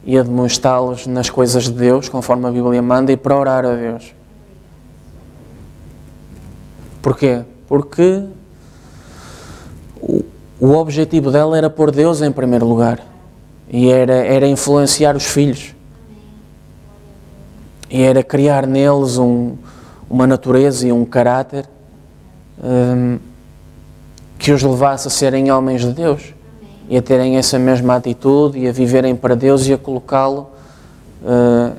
e admoestá-los nas coisas de Deus, conforme a Bíblia manda, e para orar a Deus. Porquê? Porque o objetivo dela era pôr Deus em primeiro lugar. E era influenciar os filhos. e era criar neles uma natureza e um caráter que os levasse a serem homens de Deus e a terem essa mesma atitude e a viverem para Deus e a colocá-lo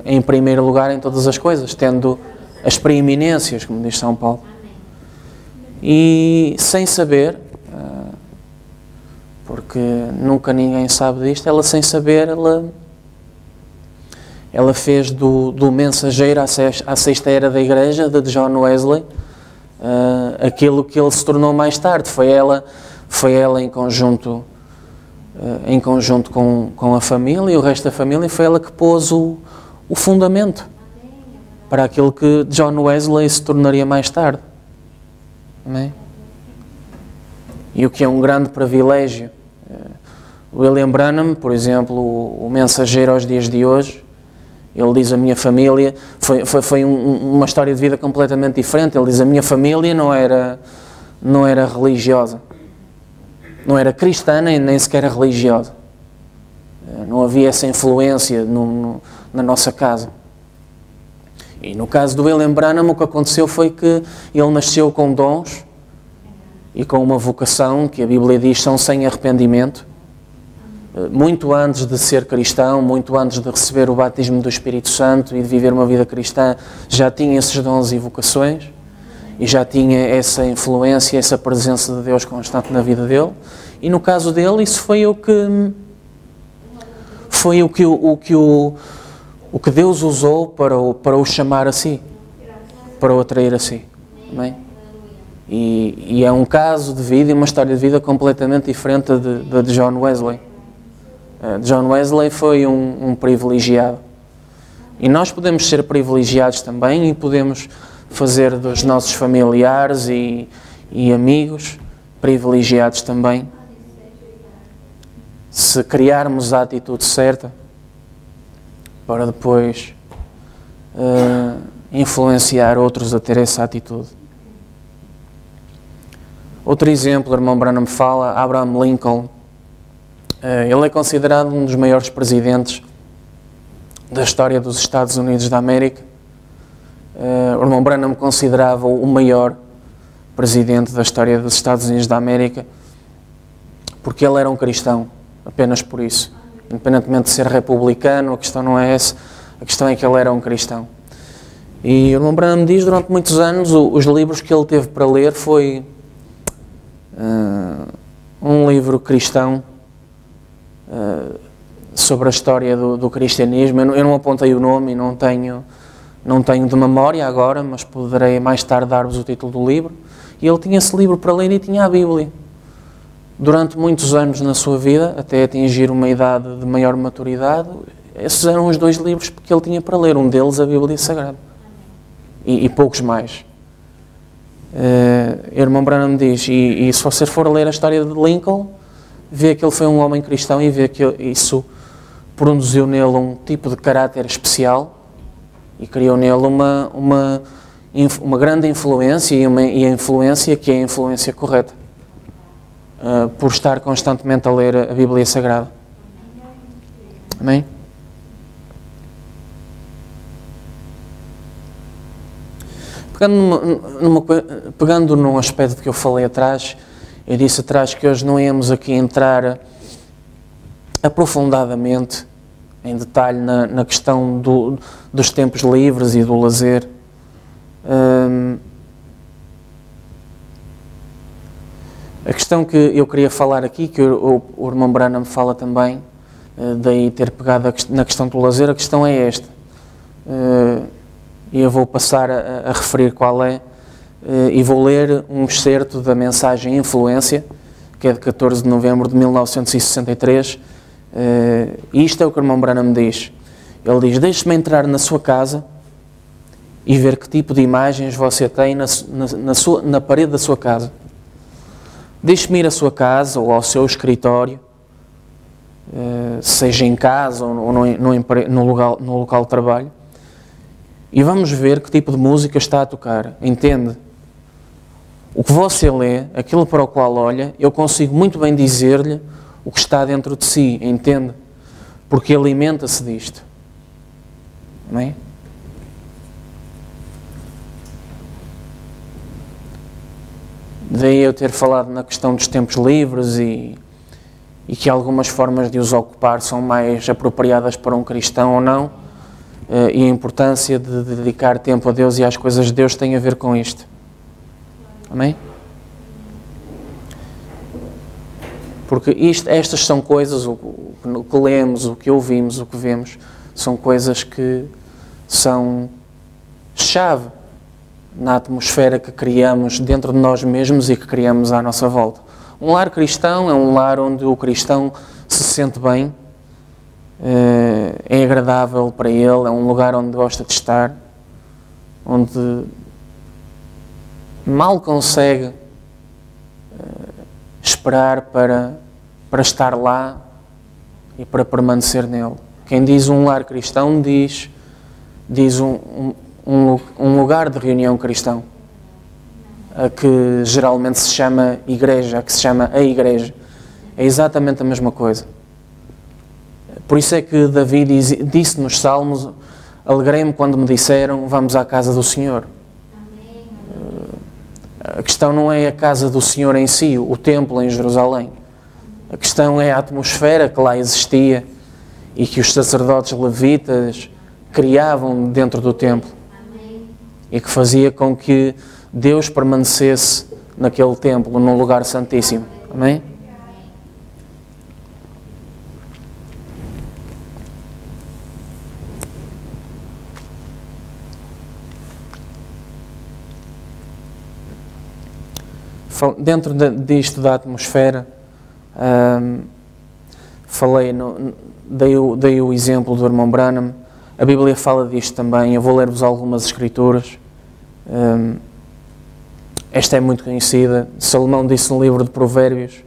em primeiro lugar em todas as coisas, tendo as preeminências, como diz São Paulo. E sem saber, porque nunca ninguém sabe disto, ela sem saber, ela fez do mensageiro à sexta era da Igreja, de John Wesley, aquilo que ele se tornou mais tarde. Foi ela em conjunto com a família e o resto da família, foi ela que pôs o fundamento para aquilo que John Wesley se tornaria mais tarde. Amém? E o que é um grande privilégio. William Branham, por exemplo, o mensageiro aos dias de hoje, ele diz: a minha família foi uma história de vida completamente diferente. Ele diz: a minha família não era religiosa, não era cristã nem sequer religiosa. Não havia essa influência na nossa casa. E no caso do William Branham, o que aconteceu foi que ele nasceu com dons e com uma vocação que a Bíblia diz são sem arrependimento. Muito antes de ser cristão, muito antes de receber o batismo do Espírito Santo e de viver uma vida cristã, já tinha esses dons e vocações e já tinha essa influência, essa presença de Deus constante na vida dele. E no caso dele, isso foi o que Deus usou para o chamar a si, para o atrair a si. Amém? E é um caso de vida e uma história de vida completamente diferente de John Wesley. John Wesley foi um privilegiado. E nós podemos ser privilegiados também e podemos fazer dos nossos familiares e amigos privilegiados também, se criarmos a atitude certa para depois influenciar outros a ter essa atitude. Outro exemplo, o irmão Branham fala, Abraham Lincoln. Ele é considerado um dos maiores presidentes da história dos Estados Unidos da América. O irmão Branham considerava-o o maior presidente da história dos Estados Unidos da América porque ele era um cristão, apenas por isso. Independentemente de ser republicano, a questão não é essa, a questão é que ele era um cristão. E o irmão Branham diz, durante muitos anos, os livros que ele teve para ler foi um livro cristão sobre a história do cristianismo. Eu não apontei o nome e não tenho de memória agora, mas poderei mais tarde dar-vos o título do livro. E ele tinha esse livro para ler e tinha a Bíblia. Durante muitos anos na sua vida, até atingir uma idade de maior maturidade, esses eram os dois livros que ele tinha para ler. Um deles, a Bíblia Sagrada. E poucos mais. O irmão Branham diz, e se você for ler a história de Lincoln, vê que ele foi um homem cristão e vê que isso produziu nele um tipo de caráter especial e criou nele uma grande influência e a influência que é a influência correta, por estar constantemente a ler a Bíblia Sagrada. Amém? Pegando num aspecto que eu falei atrás, eu disse atrás que hoje não íamos aqui entrar aprofundadamente, em detalhe, na questão dos tempos livres e do lazer. A questão que eu queria falar aqui, que o irmão Branham fala também, daí ter pegado na questão do lazer, a questão é esta. E eu vou passar a referir qual é, e vou ler um excerto da mensagem Influência, que é de 14 de novembro de 1963, e isto é o que o irmão Branham diz. Ele diz: deixe-me entrar na sua casa e ver que tipo de imagens você tem na parede da sua casa. Deixe-me ir à sua casa ou ao seu escritório, seja em casa ou no local de trabalho, e vamos ver que tipo de música está a tocar. Entende? O que você lê, aquilo para o qual olha, eu consigo muito bem dizer-lhe o que está dentro de si, entende? Porque alimenta-se disto. Não é? Daí eu ter falado na questão dos tempos livres e que algumas formas de os ocupar são mais apropriadas para um cristão ou não, e a importância de dedicar tempo a Deus e às coisas de Deus tem a ver com isto. Amém? Porque estas são coisas, o que lemos, o que ouvimos, o que vemos, são coisas que são chave na atmosfera que criamos dentro de nós mesmos e que criamos à nossa volta. Um lar cristão é um lar onde o cristão se sente bem, é agradável para ele, é um lugar onde gosta de estar, onde mal consegue esperar para estar lá e para permanecer nele. Quem diz um lar cristão diz um lugar de reunião cristão, a que geralmente se chama igreja, a que se chama a igreja. É exatamente a mesma coisa. Por isso é que Davi disse nos Salmos: alegrei-me quando me disseram, vamos à casa do Senhor. A questão não é a casa do Senhor em si, o templo em Jerusalém. A questão é a atmosfera que lá existia e que os sacerdotes levitas criavam dentro do templo e que fazia com que Deus permanecesse naquele templo, num lugar santíssimo. Amém? Dentro disto da atmosfera, dei o exemplo do irmão Branham. A Bíblia fala disto também. Eu vou ler-vos algumas escrituras. Esta é muito conhecida. Salomão disse no livro de Provérbios: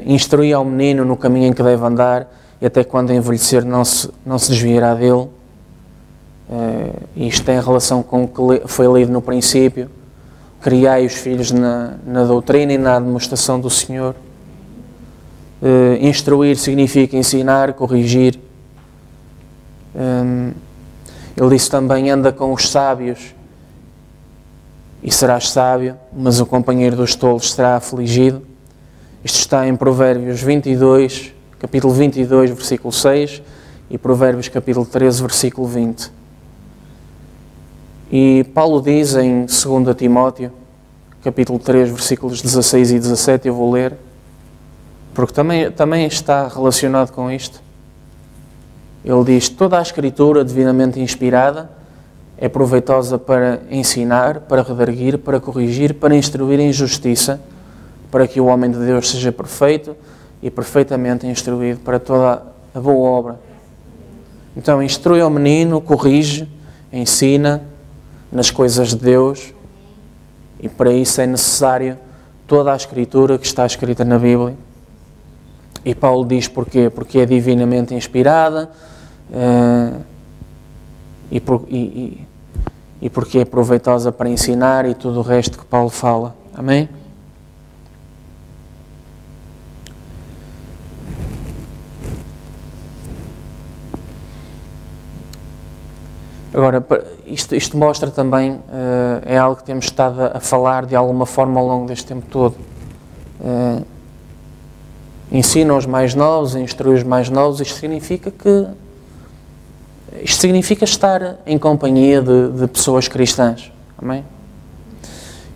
instrui ao menino no caminho em que deve andar, e até quando envelhecer não se desviará dele. Isto tem relação com o que foi lido no princípio. Criai os filhos na doutrina e na demonstração do Senhor. Instruir significa ensinar, corrigir. Ele disse também: anda com os sábios e serás sábio, mas o companheiro dos tolos será afligido. Isto está em Provérbios 22, capítulo 22, versículo 6, e Provérbios capítulo 13, versículo 20. E Paulo diz em 2 Timóteo, capítulo 3, versículos 16 e 17, eu vou ler, porque também está relacionado com isto. Ele diz: toda a Escritura devidamente inspirada é proveitosa para ensinar, para redarguir, para corrigir, para instruir em justiça, para que o homem de Deus seja perfeito e perfeitamente instruído para toda a boa obra. Então, instrui ao menino, corrige, ensina nas coisas de Deus, e para isso é necessário toda a Escritura que está escrita na Bíblia. E Paulo diz porquê? Porque é divinamente inspirada, e porque é proveitosa para ensinar, e tudo o resto que Paulo fala. Amém? Agora, isto mostra também, é algo que temos estado a falar de alguma forma ao longo deste tempo todo. Ensina os mais novos, instrui os mais novos. Isto significa estar em companhia de pessoas cristãs. Amém?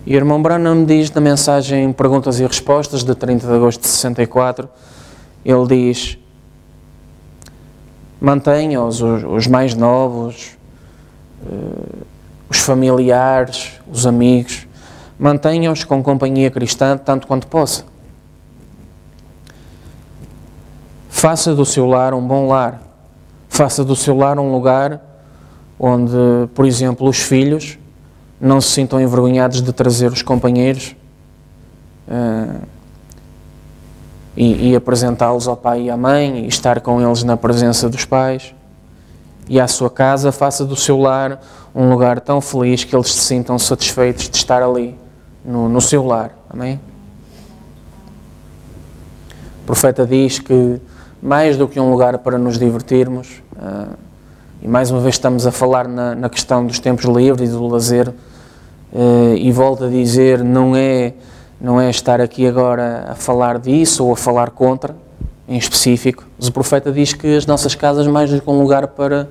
E o irmão Branham diz na mensagem Perguntas e Respostas de 30 de agosto de 64, ele diz: mantenha os mais novos, os familiares, os amigos, mantenha-os com companhia cristã tanto quanto possa. Faça do seu lar um bom lar. Faça do seu lar um lugar onde, por exemplo, os filhos não se sintam envergonhados de trazer os companheiros e apresentá-los ao pai e à mãe e estar com eles na presença dos pais. E à sua casa, faça do seu lar um lugar tão feliz que eles se sintam satisfeitos de estar ali, no seu lar. Amém? O profeta diz que mais do que um lugar para nos divertirmos, e mais uma vez estamos a falar na questão dos tempos livres e do lazer, e volto a dizer, não é estar aqui agora a falar disso ou a falar contra, em específico. Mas o profeta diz que as nossas casas, mais do que um lugar para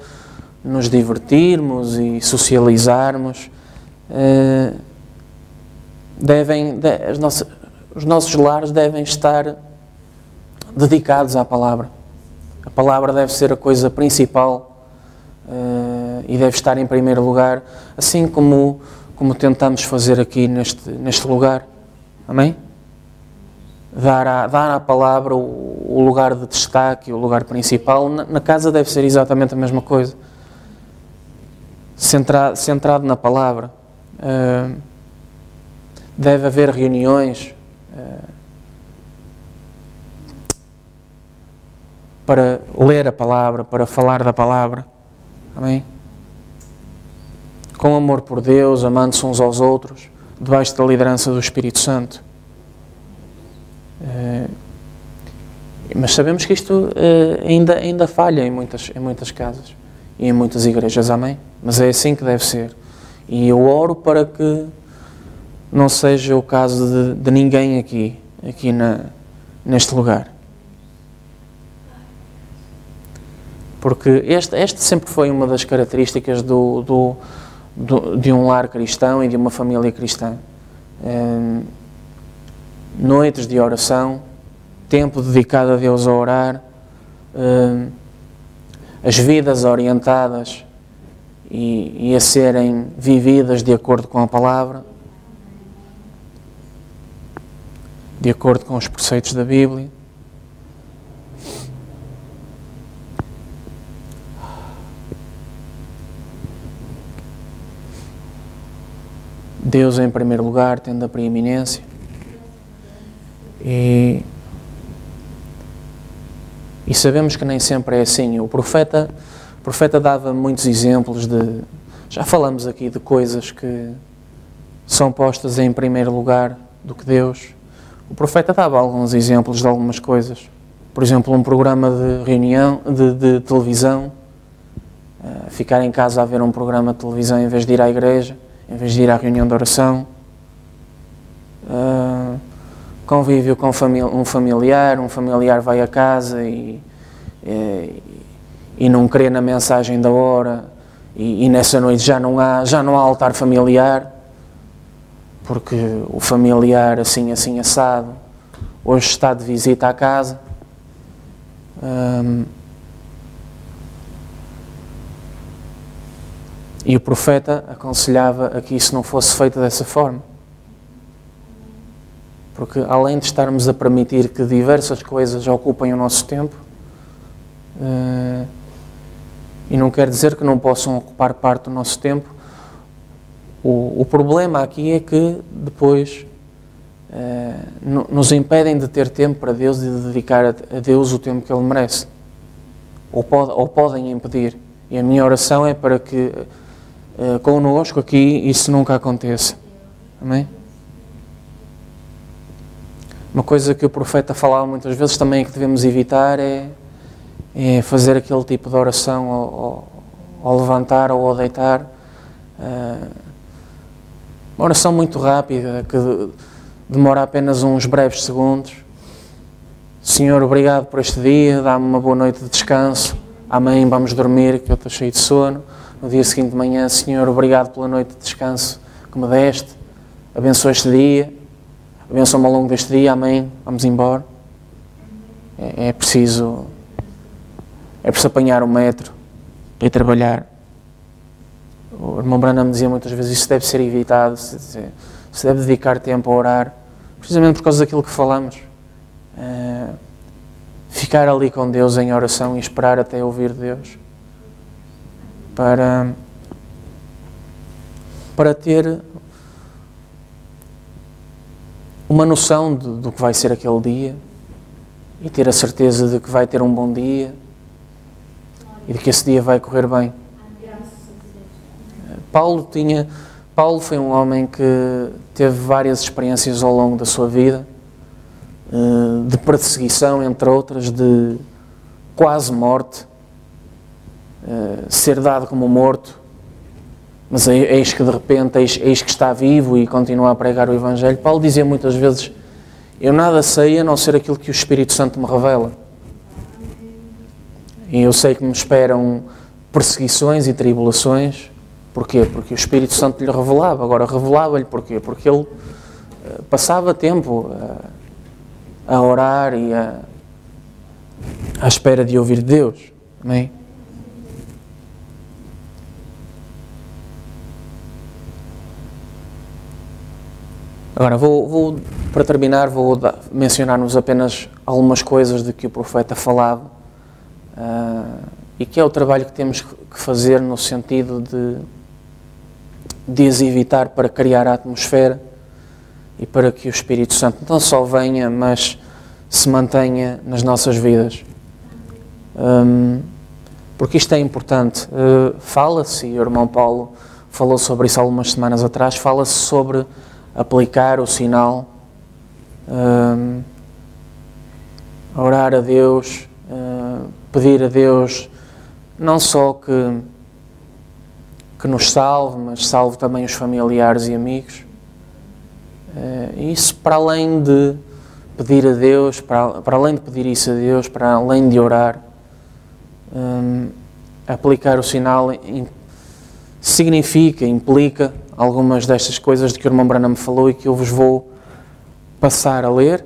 nos divertirmos e socializarmos, os nossos lares devem estar dedicados à palavra. A palavra deve ser a coisa principal e deve estar em primeiro lugar, assim como tentamos fazer aqui neste lugar. Amém? Dar à palavra o lugar de destaque, o lugar principal. Na casa deve ser exatamente a mesma coisa. Centrado na palavra. Deve haver reuniões para ler a palavra, para falar da palavra. Amém? Com amor por Deus, amando-se uns aos outros, debaixo da liderança do Espírito Santo. Mas sabemos que isto ainda falha em muitas casas e em muitas igrejas, amém? Mas é assim que deve ser. E eu oro para que não seja o caso de ninguém aqui neste lugar. Porque este sempre foi uma das características de um lar cristão e de uma família cristã. Noites de oração, tempo dedicado a Deus a orar, as vidas orientadas e a serem vividas de acordo com a palavra, de acordo com os preceitos da Bíblia. Deus em primeiro lugar, tendo a preeminência. E sabemos que nem sempre é assim. O profeta dava muitos exemplos já falamos aqui de coisas que são postas em primeiro lugar do que Deus. O profeta dava alguns exemplos de algumas coisas. Por exemplo, um programa de reunião, de televisão, ficar em casa a ver um programa de televisão em vez de ir à igreja, em vez de ir à reunião de oração. Convívio com um familiar vai a casa e não crê na mensagem da hora e nessa noite já não há altar familiar, porque o familiar assim assado hoje está de visita à casa. E o profeta aconselhava a que isso não fosse feito dessa forma. Porque além de estarmos a permitir que diversas coisas ocupem o nosso tempo, e não quer dizer que não possam ocupar parte do nosso tempo, o problema aqui é que depois nos impedem de ter tempo para Deus e de dedicar a Deus o tempo que Ele merece. Ou podem impedir. E a minha oração é para que connosco aqui isso nunca aconteça. Amém? Uma coisa que o profeta falava muitas vezes também que devemos evitar é fazer aquele tipo de oração ao levantar ou ao deitar. Uma oração muito rápida, que demora apenas uns breves segundos. Senhor, obrigado por este dia, dá-me uma boa noite de descanso. Amém, vamos dormir, que eu estou cheio de sono. No dia seguinte de manhã, Senhor, obrigado pela noite de descanso que me deste. Abençoa este dia. Abençoa-me ao longo deste dia, amém. Vamos embora. É preciso apanhar o metro para ir trabalhar. O irmão Branham me dizia muitas vezes, isso deve ser evitado, se deve dedicar tempo a orar, precisamente por causa daquilo que falamos. Ficar ali com Deus em oração e esperar até ouvir Deus. Para ter uma noção do que vai ser aquele dia e ter a certeza de que vai ter um bom dia e de que esse dia vai correr bem. Paulo foi um homem que teve várias experiências ao longo da sua vida, de perseguição, entre outras, de quase morte, ser dado como morto, mas eis que de repente, eis que está vivo e continua a pregar o Evangelho. Paulo dizia muitas vezes, eu nada sei a não ser aquilo que o Espírito Santo me revela. E eu sei que me esperam perseguições e tribulações. Porquê? Porque o Espírito Santo lhe revelava. Agora, revelava-lhe porquê? Porque ele passava tempo a orar e à espera de ouvir Deus. Amém? Agora, para terminar, vou mencionar-nos apenas algumas coisas de que o profeta falava e que é o trabalho que temos que fazer no sentido de as evitar para criar a atmosfera e para que o Espírito Santo não só venha, mas se mantenha nas nossas vidas. Porque isto é importante. Fala-se, e o irmão Paulo falou sobre isso algumas semanas atrás, fala-se sobre aplicar o sinal, orar a Deus, pedir a Deus não só que nos salve, mas salve também os familiares e amigos. Isso para além de pedir a Deus, para além de pedir isso a Deus, para além de orar, aplicar o sinal implica algumas destas coisas de que o irmão Branham falou e que eu vos vou passar a ler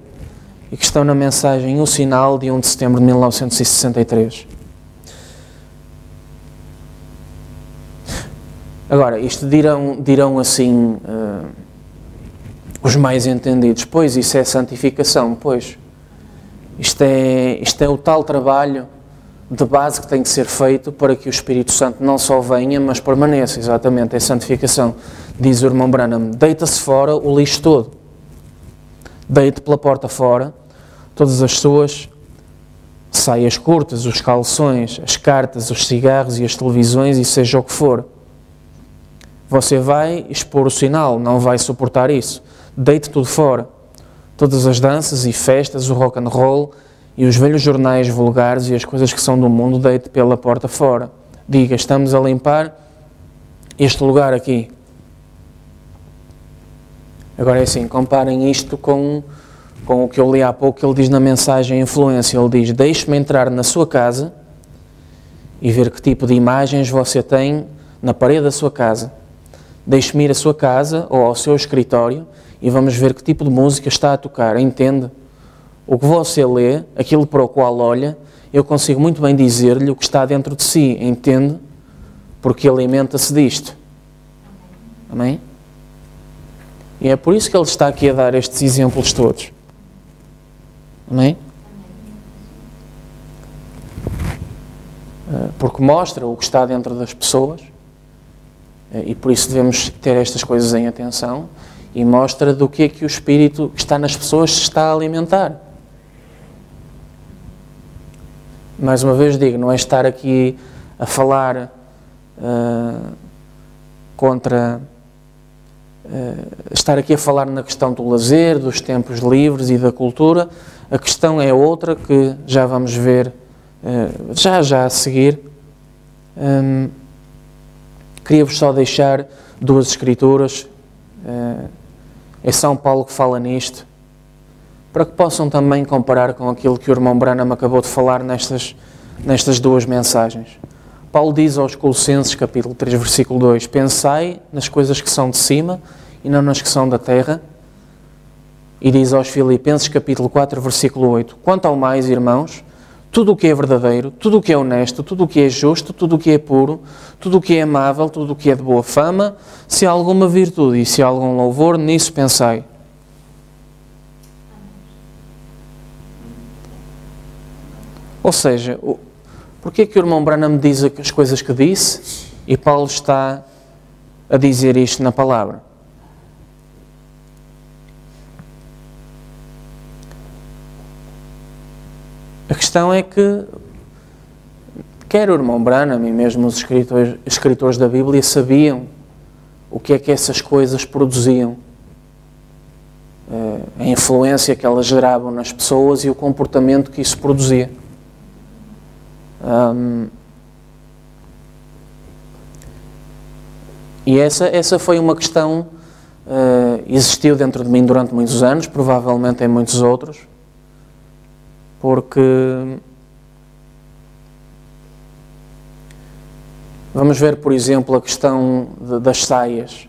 e que estão na mensagem O Sinal de 1 de setembro de 1963. Agora, isto dirão assim os mais entendidos, pois isso é santificação, pois isto é o tal trabalho de base que tem de ser feito para que o Espírito Santo não só venha, mas permaneça, exatamente, é santificação. Diz o irmão Branham, deita-se fora o lixo todo, deite pela porta fora todas as suas saias curtas, os calções, as cartas, os cigarros e as televisões e seja o que for. Você vai expor o sinal, não vai suportar isso. Deite tudo fora. Todas as danças e festas, o rock and roll e os velhos jornais vulgares e as coisas que são do mundo, deite pela porta fora. Diga, estamos a limpar este lugar aqui. Agora é assim, comparem isto com o que eu li há pouco, que ele diz na mensagem Influência. Ele diz, deixe-me entrar na sua casa e ver que tipo de imagens você tem na parede da sua casa. Deixe-me ir à sua casa ou ao seu escritório e vamos ver que tipo de música está a tocar. Entende? O que você lê, aquilo para o qual olha, eu consigo muito bem dizer-lhe o que está dentro de si. Entende? Porque alimenta-se disto. Amém? E é por isso que ele está aqui a dar estes exemplos todos. Amém? Porque mostra o que está dentro das pessoas. E por isso devemos ter estas coisas em atenção, e mostra do que é que o Espírito que está nas pessoas se está a alimentar. Mais uma vez digo, não é estar aqui a falar estar aqui a falar na questão do lazer, dos tempos livres e da cultura. A questão é outra que já vamos ver já a seguir. Queria-vos só deixar duas escrituras, é São Paulo que fala nisto, para que possam também comparar com aquilo que o irmão Branham acabou de falar nestas duas mensagens. Paulo diz aos Colossenses, capítulo 3, versículo 2, pensai nas coisas que são de cima e não nas que são da terra. E diz aos Filipenses, capítulo 4, versículo 8, quanto ao mais, irmãos, tudo o que é verdadeiro, tudo o que é honesto, tudo o que é justo, tudo o que é puro, tudo o que é amável, tudo o que é de boa fama, se há alguma virtude e se há algum louvor, nisso pensai. Ou seja, porquê que o irmão Branham diz as coisas que disse e Paulo está a dizer isto na palavra? A questão é que quer o irmão Branham e mesmo os escritores da Bíblia sabiam o que é que essas coisas produziam, a influência que elas geravam nas pessoas e o comportamento que isso produzia. E essa foi uma questão, existiu dentro de mim durante muitos anos, provavelmente em muitos outros, porque vamos ver, por exemplo, a questão das saias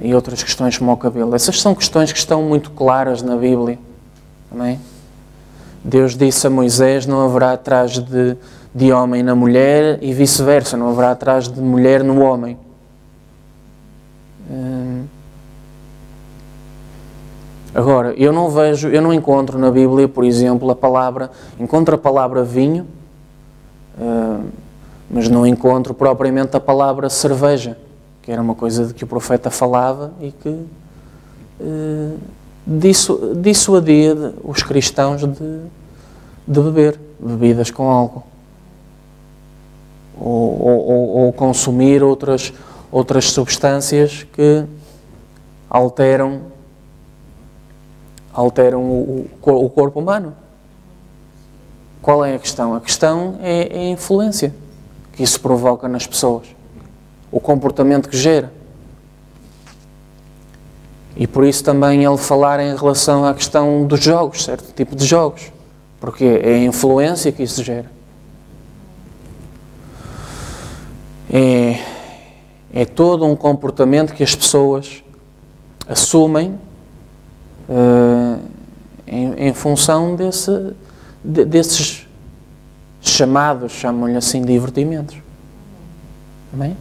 e outras questões como o cabelo. Essas são questões que estão muito claras na Bíblia. Amém? Deus disse a Moisés: não haverá traje de homem na mulher e vice-versa, não haverá traje de mulher no homem. Agora, eu não encontro na Bíblia, por exemplo, encontro a palavra vinho, mas não encontro propriamente a palavra cerveja, que era uma coisa de que o profeta falava e que dissuadia os cristãos de beber bebidas com álcool ou consumir outras substâncias que alteram o corpo humano. Qual é a questão? A questão é a influência que isso provoca nas pessoas, o comportamento que gera. E por isso também ele falar em relação à questão dos jogos, certo tipo de jogos, porque é a influência que isso gera. É todo um comportamento que as pessoas assumem em função desses chamados, chamam-lhe assim, divertimentos. Amém?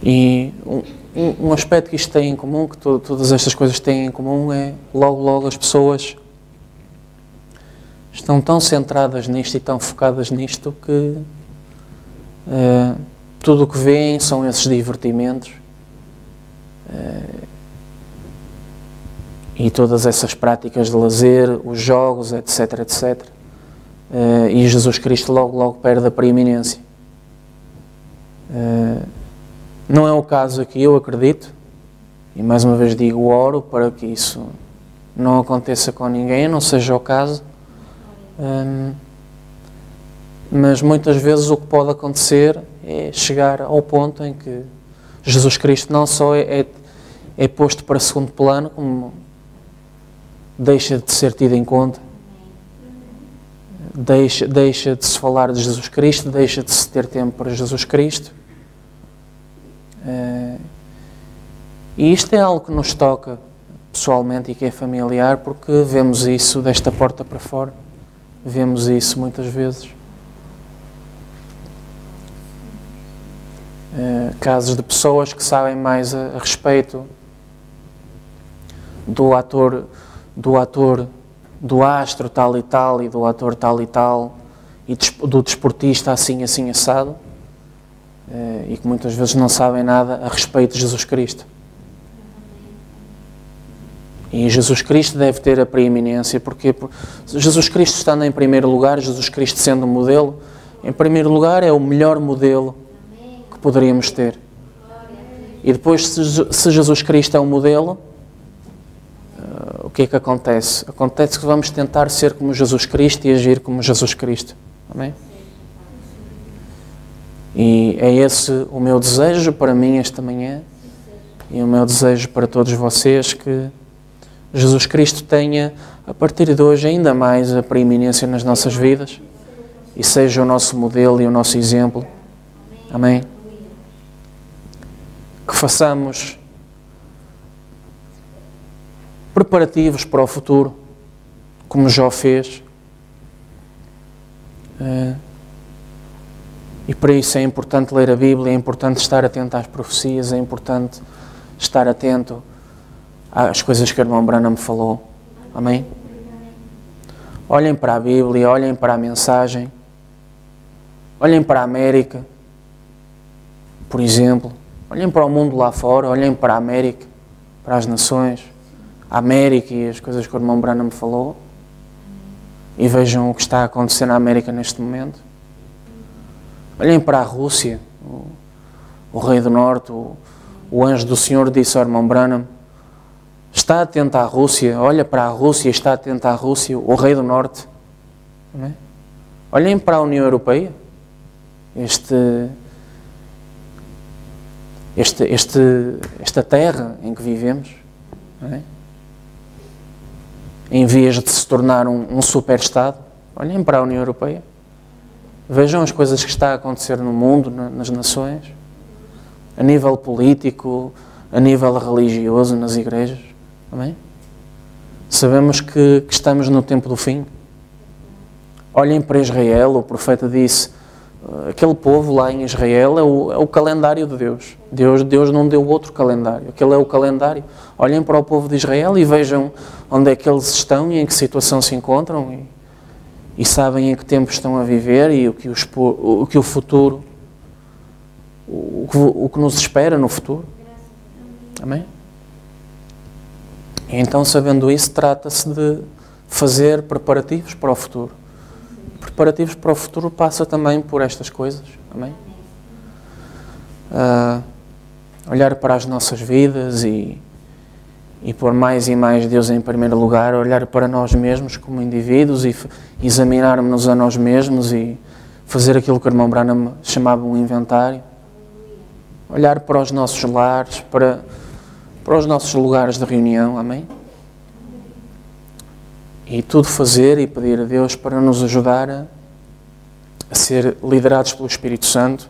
E um aspecto que isto tem em comum, que todas estas coisas têm em comum, é logo as pessoas estão tão centradas nisto e tão focadas nisto que tudo o que veem são esses divertimentos e todas essas práticas de lazer, os jogos, etc, etc. E Jesus Cristo logo perde a preeminência. Não é o caso aqui, eu acredito, e mais uma vez digo, oro para que isso não aconteça com ninguém, não seja o caso, mas muitas vezes o que pode acontecer é chegar ao ponto em que Jesus Cristo não só é posto para segundo plano, como deixa de ser tido em conta, deixa de se falar de Jesus Cristo, deixa de se ter tempo para Jesus Cristo. E isto é algo que nos toca pessoalmente e que é familiar, porque vemos isso desta porta para fora, vemos isso muitas vezes. Casos de pessoas que sabem mais a respeito do astro tal e tal, e do ator tal e tal, e do desportista assim assado, e que muitas vezes não sabem nada a respeito de Jesus Cristo. E Jesus Cristo deve ter a preeminência, porque Jesus Cristo estando em primeiro lugar, Jesus Cristo sendo um modelo, em primeiro lugar é o melhor modelo que poderíamos ter. E depois, se Jesus Cristo é um modelo, o que é que acontece? Acontece que vamos tentar ser como Jesus Cristo e agir como Jesus Cristo. Amém? E é esse o meu desejo para mim esta manhã, e o meu desejo para todos vocês, que Jesus Cristo tenha, a partir de hoje, ainda mais a preeminência nas nossas vidas e seja o nosso modelo e o nosso exemplo. Amém? Que façamos preparativos para o futuro, como Jó fez. E para isso é importante ler a Bíblia, é importante estar atento às profecias, é importante estar atento às coisas que o irmão Branham me falou. Amém? Olhem para a Bíblia, olhem para a mensagem, olhem para a América, por exemplo, olhem para o mundo lá fora, olhem para a América, para as nações, a América e as coisas que o irmão Branham me falou, e vejam o que está a acontecer na América neste momento. Olhem para a Rússia, o Rei do Norte, O anjo do Senhor disse ao irmão Branham: está atento à Rússia, olha para a Rússia, está atento à Rússia, o rei do Norte. Não é? Olhem para a União Europeia, esta terra em que vivemos, não é? Em vez de se tornar um super-estado, olhem para a União Europeia. Vejam as coisas que está a acontecer no mundo, nas nações, a nível político, a nível religioso, nas igrejas. Amém? Sabemos que estamos no tempo do fim. Olhem para Israel, o profeta disse, aquele povo lá em Israel é o calendário de Deus. Deus não deu outro calendário, aquele é o calendário. Olhem para o povo de Israel e vejam onde é que eles estão e em que situação se encontram e sabem em que tempo estão a viver e o que o futuro, o que nos espera no futuro. Amém? E então, sabendo isso, trata-se de fazer preparativos para o futuro. Preparativos para o futuro passa também por estas coisas. Amém? Olhar para as nossas vidas e pôr mais e mais Deus em primeiro lugar, olhar para nós mesmos como indivíduos e examinarmos-nos a nós mesmos e fazer aquilo que o irmão Branham chamava um inventário. Olhar para os nossos lares, para os nossos lugares de reunião, amém? E tudo fazer e pedir a Deus para nos ajudar a ser liderados pelo Espírito Santo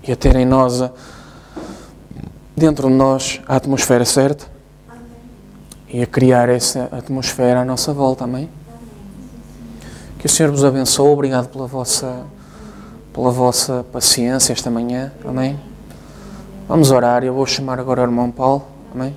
e a ter em nós, dentro de nós, a atmosfera certa e a criar essa atmosfera à nossa volta, amém? Que o Senhor vos abençoe, obrigado pela vossa paciência esta manhã, amém? Vamos orar, eu vou chamar agora o irmão Paulo, amém?